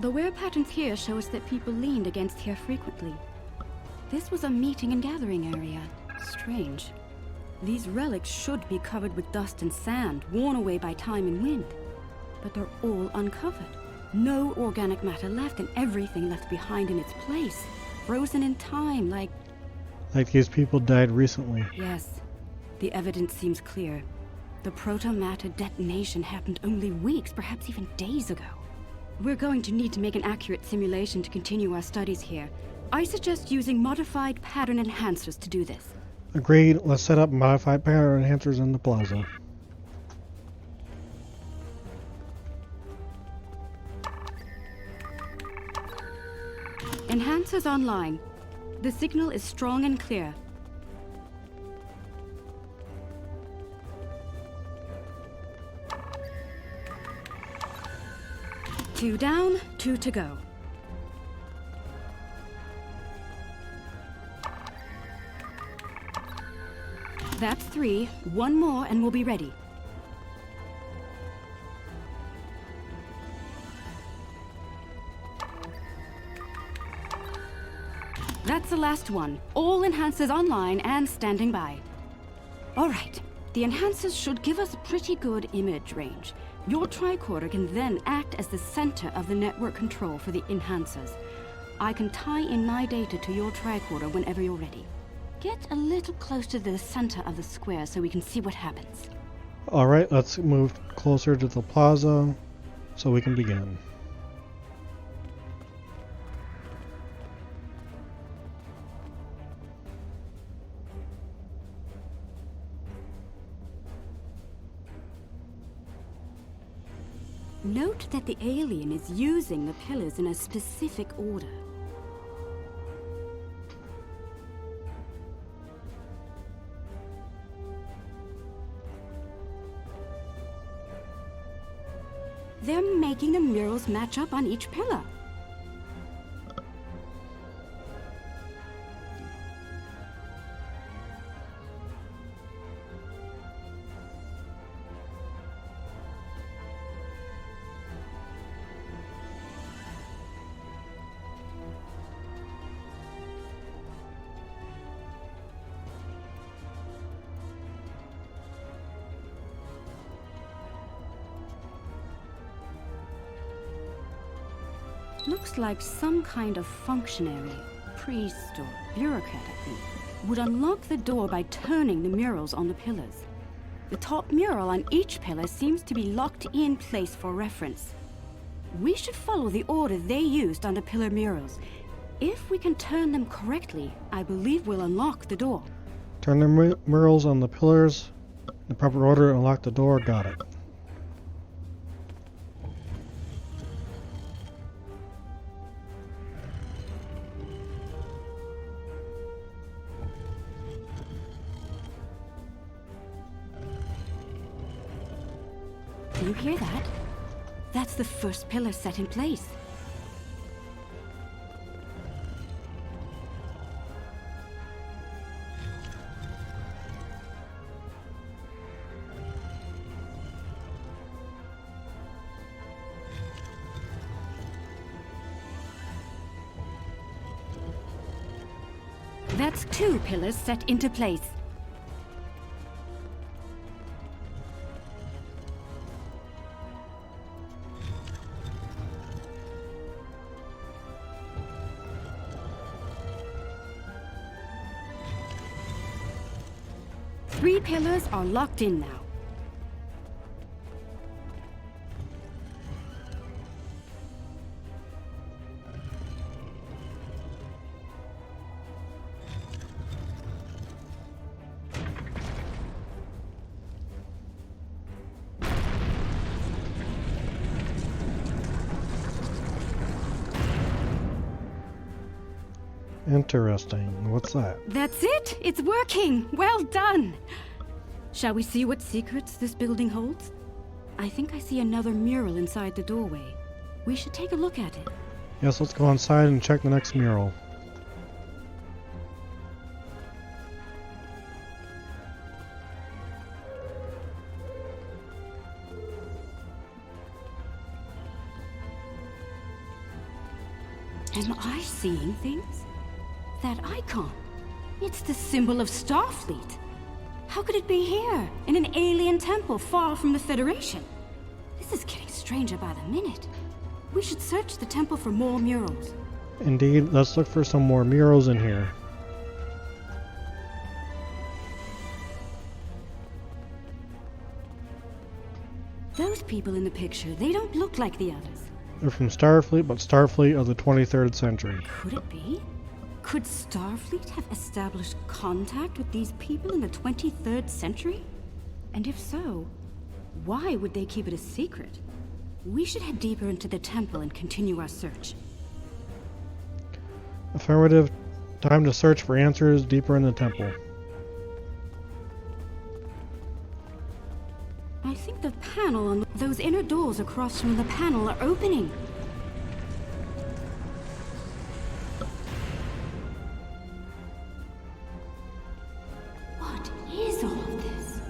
M: The wear patterns here show us that people leaned against here frequently. This was a meeting and gathering area. Strange. These relics should be covered with dust and sand, worn away by time and wind. But they're all uncovered. No organic matter left, and everything left behind in its place. Frozen in time, like
A: these people died recently.
M: Yes. The evidence seems clear. The proto-matter detonation happened only weeks, perhaps even days ago. We're going to need to make an accurate simulation to continue our studies here. I suggest using modified pattern enhancers to do this.
A: Agreed. Let's set up modified pattern enhancers in the plaza.
M: Enhancers online. The signal is strong and clear. Two down, 2 to go. That's 3. 1 more and we'll be ready. That's the last one. All enhancers online and standing by. All right. The enhancers should give us a pretty good image range. Your tricorder can then act as the center of the network control for the enhancers. I can tie in my data to your tricorder whenever you're ready. Get a little close to the center of the square so we can see what happens.
A: Alright, let's move closer to the plaza so we can begin.
M: Note that the alien is using the pillars in a specific order. They're making the murals match up on each pillar. Looks like some kind of functionary, priest or bureaucrat, I think, would unlock the door by turning the murals on the pillars. The top mural on each pillar seems to be locked in place for reference. We should follow the order they used on the pillar murals. If we can turn them correctly, I believe we'll unlock the door.
A: Turn the murals on the pillars in the proper order and unlock the door. Got it.
M: Do you hear that? That's the first pillar set in place. That's 2 pillars set into place. Three pillars are locked in now.
A: Interesting. What's that?
M: That's it! It's working! Well done! Shall we see what secrets this building holds? I think I see another mural inside the doorway. We should take a look at it.
A: Yes, let's go inside and check the next mural.
M: Am I seeing things? That icon. It's the symbol of Starfleet. How could it be here, in an alien temple far from the Federation? This is getting stranger by the minute. We should search the temple for more murals.
A: Indeed, let's look for some more murals in here.
M: Those people in the picture, they don't look like the others.
A: They're from Starfleet, but Starfleet of the 23rd century.
M: Could it be? Could Starfleet have established contact with these people in the 23rd century? And if so, why would they keep it a secret? We should head deeper into the temple and continue our search.
A: Affirmative. Time to search for answers deeper in the temple.
M: I think the panel on those inner doors across from the panel are opening. What is all of this?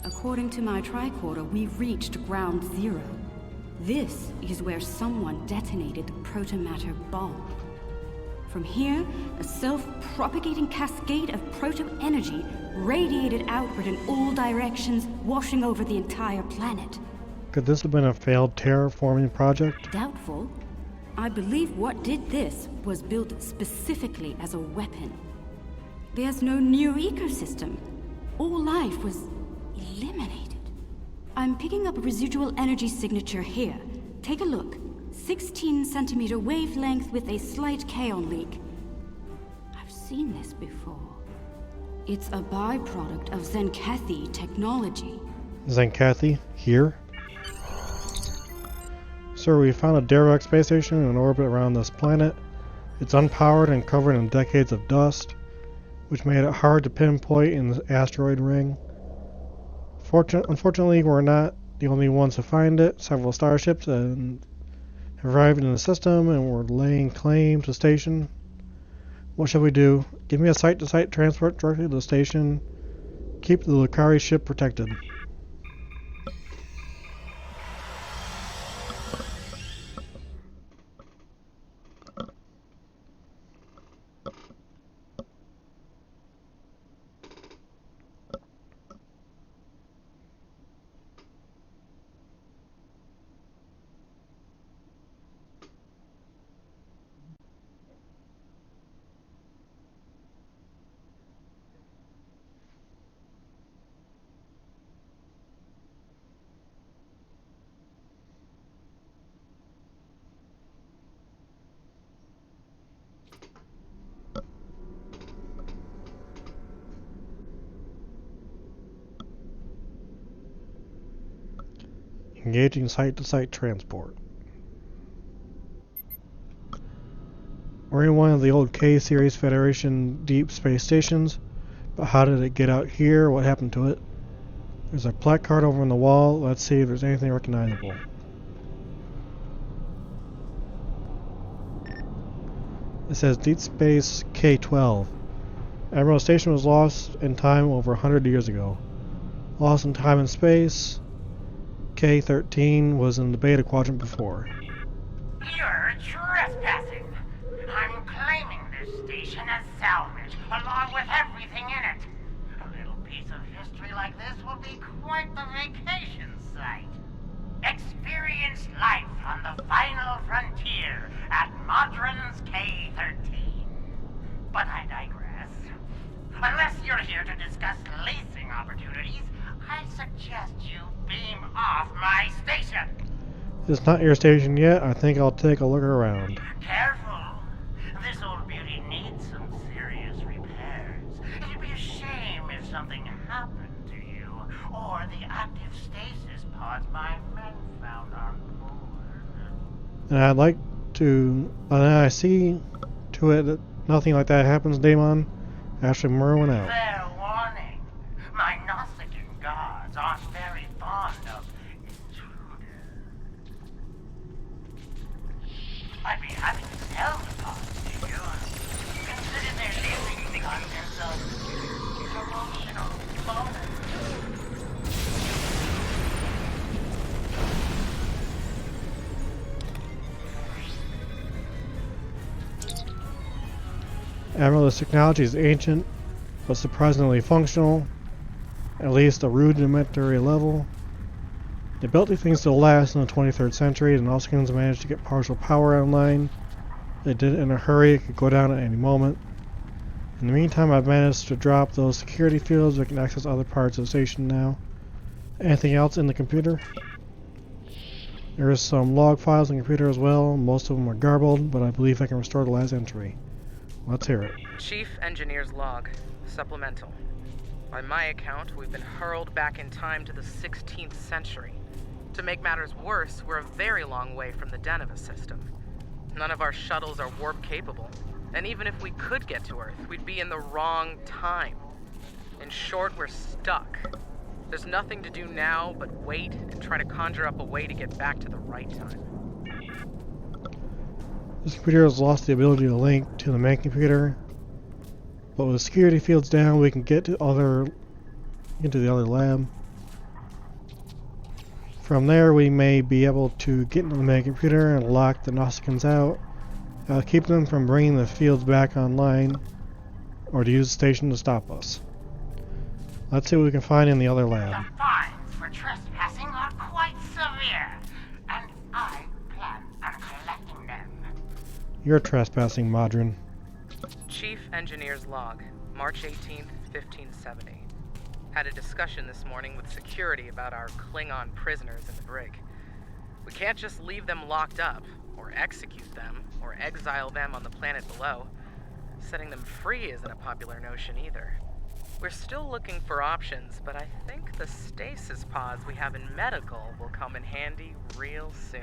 M: According to my tricorder, we've reached ground zero. This is where someone detonated the protomatter bomb. From here, a self-propagating cascade of proto-energy radiated outward in all directions, washing over the entire planet.
A: Could this have been a failed terraforming project?
M: Doubtful. I believe what did this was built specifically as a weapon. There's no new ecosystem. All life was eliminated. I'm picking up a residual energy signature here. Take a look. 16 centimeter wavelength with a slight kaon leak. I've seen this before. It's a byproduct of Zenkathi technology.
A: Zenkathi? Here? Sir, we found a derelict space station in orbit around this planet. It's unpowered and covered in decades of dust, which made it hard to pinpoint in the asteroid ring. Unfortunately, we're not the only ones to find it. Several starships have arrived in the system and we're laying claim to the station. What shall we do? Give me a site-to-site transport directly to the station. Keep the Lucari ship protected. Engaging site-to-site transport. We're in one of the old K-Series Federation deep space stations, but how did it get out here? What happened to it? There's a placard over on the wall. Let's see if there's anything recognizable. It says Deep Space K-12. Admiral Station was lost in time over 100 years ago. Lost in time and space. K-13 was in the Beta Quadrant before.
K: You're trespassing. I'm claiming this station as salvage, along with everything in it. A little piece of history like this will be quite the vacation site. Experience life on the final frontier at Modron's K-13. But I digress. Unless you're here to discuss leasing opportunities, I suggest you beam off my station.
A: It's not your station yet. I think I'll take a look around.
K: Careful. This old beauty needs some serious repairs. It'd be a shame if something happened to you, or the active stasis pods my men found on board.
A: And I'd like to... I see to it that nothing like that happens, Daemon. Ashley Merwin out.
K: Fair warning. My Nausicaan gods aren't very fond of intruders. I'd be happy to sell the pods to you. Consider their living the contents of promotional bonus.
A: Admiral, this technology is ancient, but surprisingly functional, at least a rudimentary level. They built these things to last in the 23rd century, and Nausicans managed to get partial power online. They did it in a hurry, it could go down at any moment. In the meantime, I've managed to drop those security fields. We can access other parts of the station now. Anything else in the computer? There is some log files in the computer as well. Most of them are garbled, but I believe I can restore the last entry. Let's hear it.
N: Chief Engineer's log. Supplemental. By my account, we've been hurled back in time to the 16th century. To make matters worse, we're a very long way from the Deneva system. None of our shuttles are warp capable. And even if we could get to Earth, we'd be in the wrong time. In short, we're stuck. There's nothing to do now but wait and try to conjure up a way to get back to the right time.
A: This computer has lost the ability to link to the main computer, but with security fields down, we can get to into the other lab. From there, we may be able to get into the main computer and lock the Nausicans out, Keep them from bringing the fields back online, or to use the station to stop us. Let's see what we can find in the other lab.
K: The fines for trespassing are quite severe, and I plan on collecting them.
A: You're trespassing, Modron.
N: Chief Engineer's Log, March 18th, 1570. Had a discussion this morning with security about our Klingon prisoners in the brig. We can't just leave them locked up, or execute them, or exile them on the planet below. Setting them free isn't a popular notion either. We're still looking for options, but I think the stasis pods we have in medical will come in handy real soon.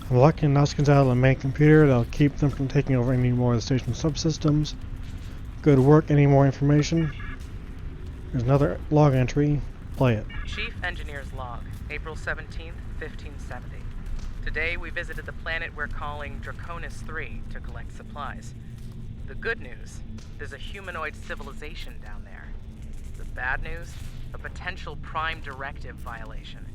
A: I'm locking Noskins out of the main computer. That'll keep them from taking over any more of the station's subsystems. Good work. Any more information? There's another log entry. Play it.
N: Chief Engineer's Log, April 17th, 1570. Today we visited the planet we're calling Draconis 3 to collect supplies. The good news, there's a humanoid civilization down there. The bad news, a potential Prime Directive violation.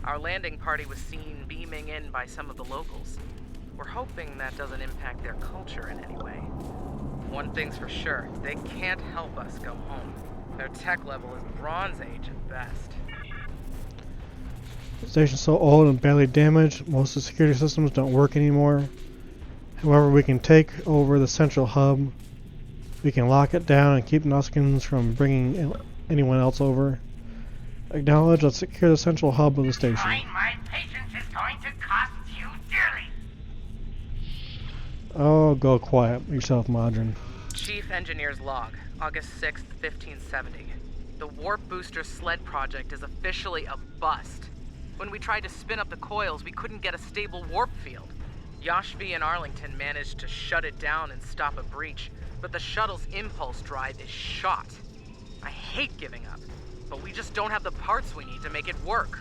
N: Our landing party was seen beaming in by some of the locals. We're hoping that doesn't impact their culture in any way. One thing's for sure, they can't help us go home. Their tech level is Bronze Age at best.
A: The station's so old and badly damaged, most of the security systems don't work anymore. However, we can take over the central hub. We can lock it down and keep Noskins from bringing anyone else over. Acknowledge, let's secure the central hub of the station.
K: My patience is going to cost you dearly.
A: Oh, go quiet yourself, Modron.
N: Chief Engineer's Log, August 6th, 1570. The Warp Booster Sled project is officially a bust. When we tried to spin up the coils, we couldn't get a stable warp field. Yashvi and Arlington managed to shut it down and stop a breach, but the shuttle's impulse drive is shot. I hate giving up, but we just don't have the parts we need to make it work.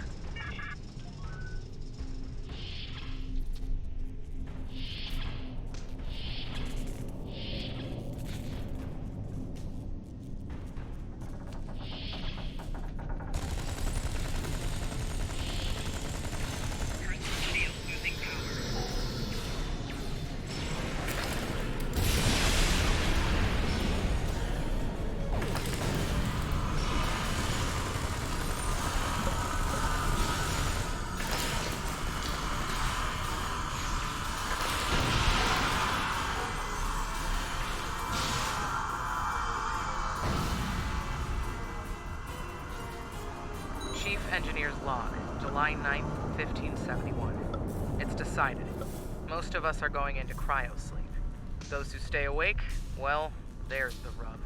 N: Chief Engineer's Log, July 9th, 1571. It's decided. Most of us are going into cryosleep. Those who stay awake, well, there's the rub.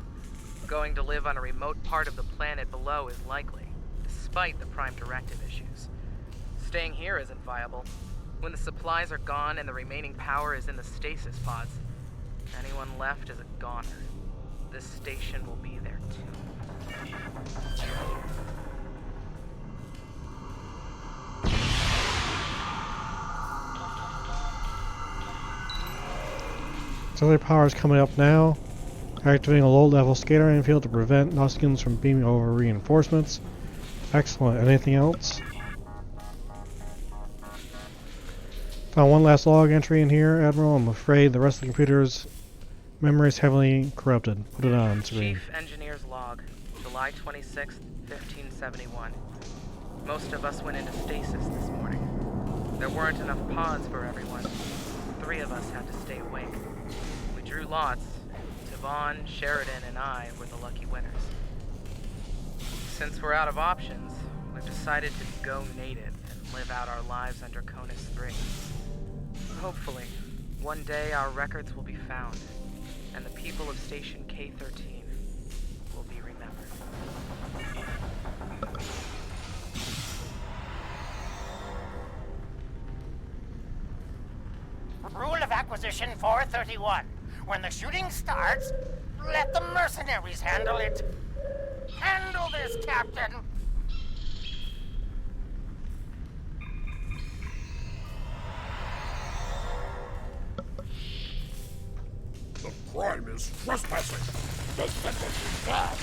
N: Going to live on a remote part of the planet below is likely, despite the Prime Directive issues. Staying here isn't viable. When the supplies are gone and the remaining power is in the stasis pods, anyone left is a goner. This station will be their tomb.
A: Auxiliary power is coming up now. Activating a low-level scattering field to prevent Noskins from beaming over reinforcements. Excellent. Anything else? Found one last log entry in here, Admiral. I'm afraid the rest of the computers Memory's heavily corrupted. Put it on screen.
N: Chief Engineer's Log, July 26th, 1571. Most of us went into stasis this morning. There weren't enough pods for everyone. 3 of us had to stay awake. We drew lots. Devon, Sheridan, and I were the lucky winners. Since we're out of options, we've decided to go native and live out our lives under Conus 3. Hopefully, one day our records will be found, and the people of Station K-13 will be remembered.
K: Rule of Acquisition 431. When the shooting starts, let the mercenaries handle it. Handle this, Captain!
C: The crime is trespassing. The sentence is bad.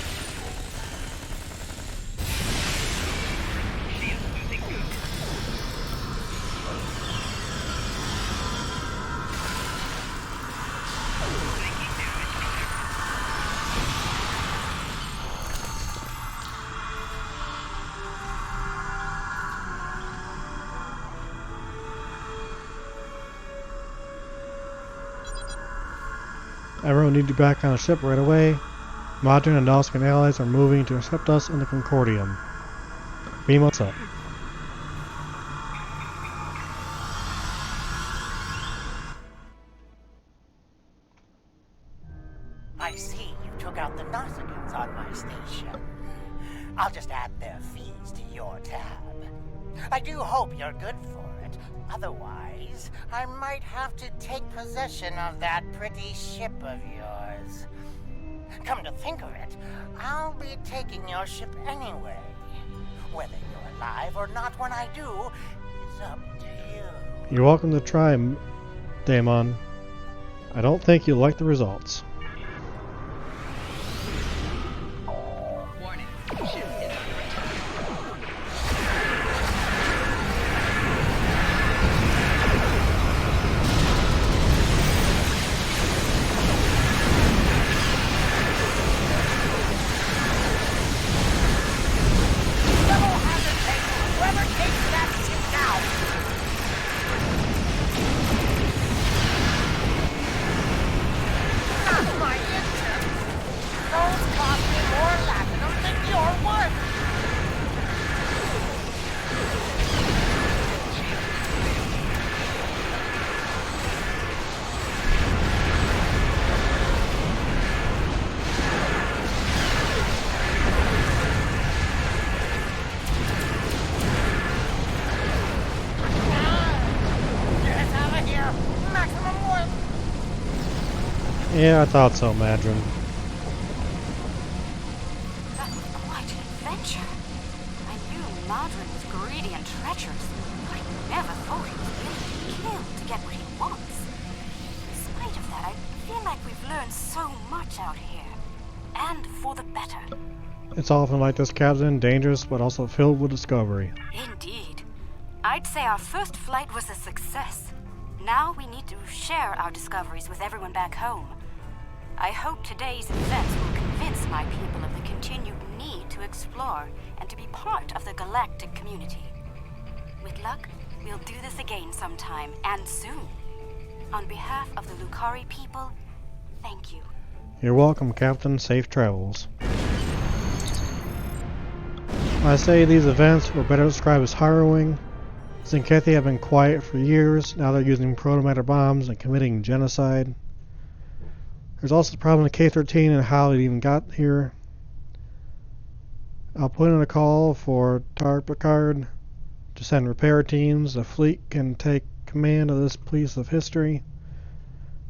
A: Everyone need to be back on the ship right away. Modern and Dalscan allies are moving to accept us in the Concordium. Beam us up.
K: I see you took out the Nausicaans on my station. I'll just add their fees to your tab. I do hope you're good for it. Otherwise, I might have to take possession of that pretty ship of yours. Come to think of it, I'll be taking your ship anyway. Whether you're alive or not when I do is up to you.
A: You're welcome to try, Daemon. I don't think you'll like the results.
E: Warning. Ship is under attack.
K: Double hazard take! Whoever takes that ship down! Not my engine! Those cost me more latinum than you're worth! Get us out of here! Maximum warp!
A: Yeah, I thought so, Madron.
L: That was quite an adventure. I knew Madron was greedy and treacherous, but I never thought he was willing to kill to get what he wants. In spite of that, I feel like we've learned so much out here. And for the better.
A: It's often like this, Captain. Dangerous, but also filled with discovery.
L: Indeed. I'd say our first flight was a success. Now we need to share our discoveries with everyone back home. I hope today's events will convince my people of the continued need to explore and to be part of the galactic community. With luck, we'll do this again sometime, and soon. On behalf of the Lucari people, thank you.
A: You're welcome, Captain. Safe travels. I say these events were better described as harrowing. Zenkethi have been quiet for years. Now they're using protomatter bombs and committing genocide. There's also the problem with K-13 and how it even got here. I'll put in a call for Tar Picard to send repair teams. The fleet can take command of this piece of history.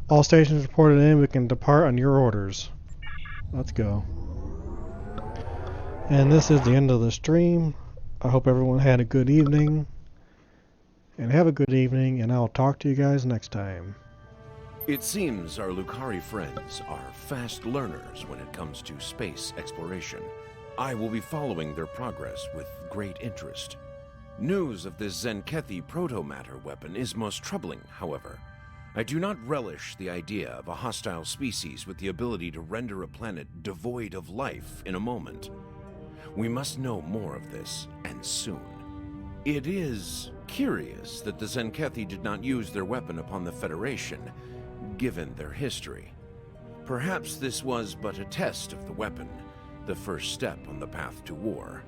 A: All stations reported in. We can depart on your orders. Let's go. And this is the end of the stream. I hope everyone had a good evening. And have a good evening, and I'll talk to you guys next time.
J: It seems our Lucari friends are fast learners when it comes to space exploration. I will be following their progress with great interest. News of this Zenkethi protomatter weapon is most troubling, however. I do not relish the idea of a hostile species with the ability to render a planet devoid of life in a moment. We must know more of this, and soon. It is curious that the Zenkethi did not use their weapon upon the Federation, given their history. Perhaps this was but a test of the weapon, the first step on the path to war.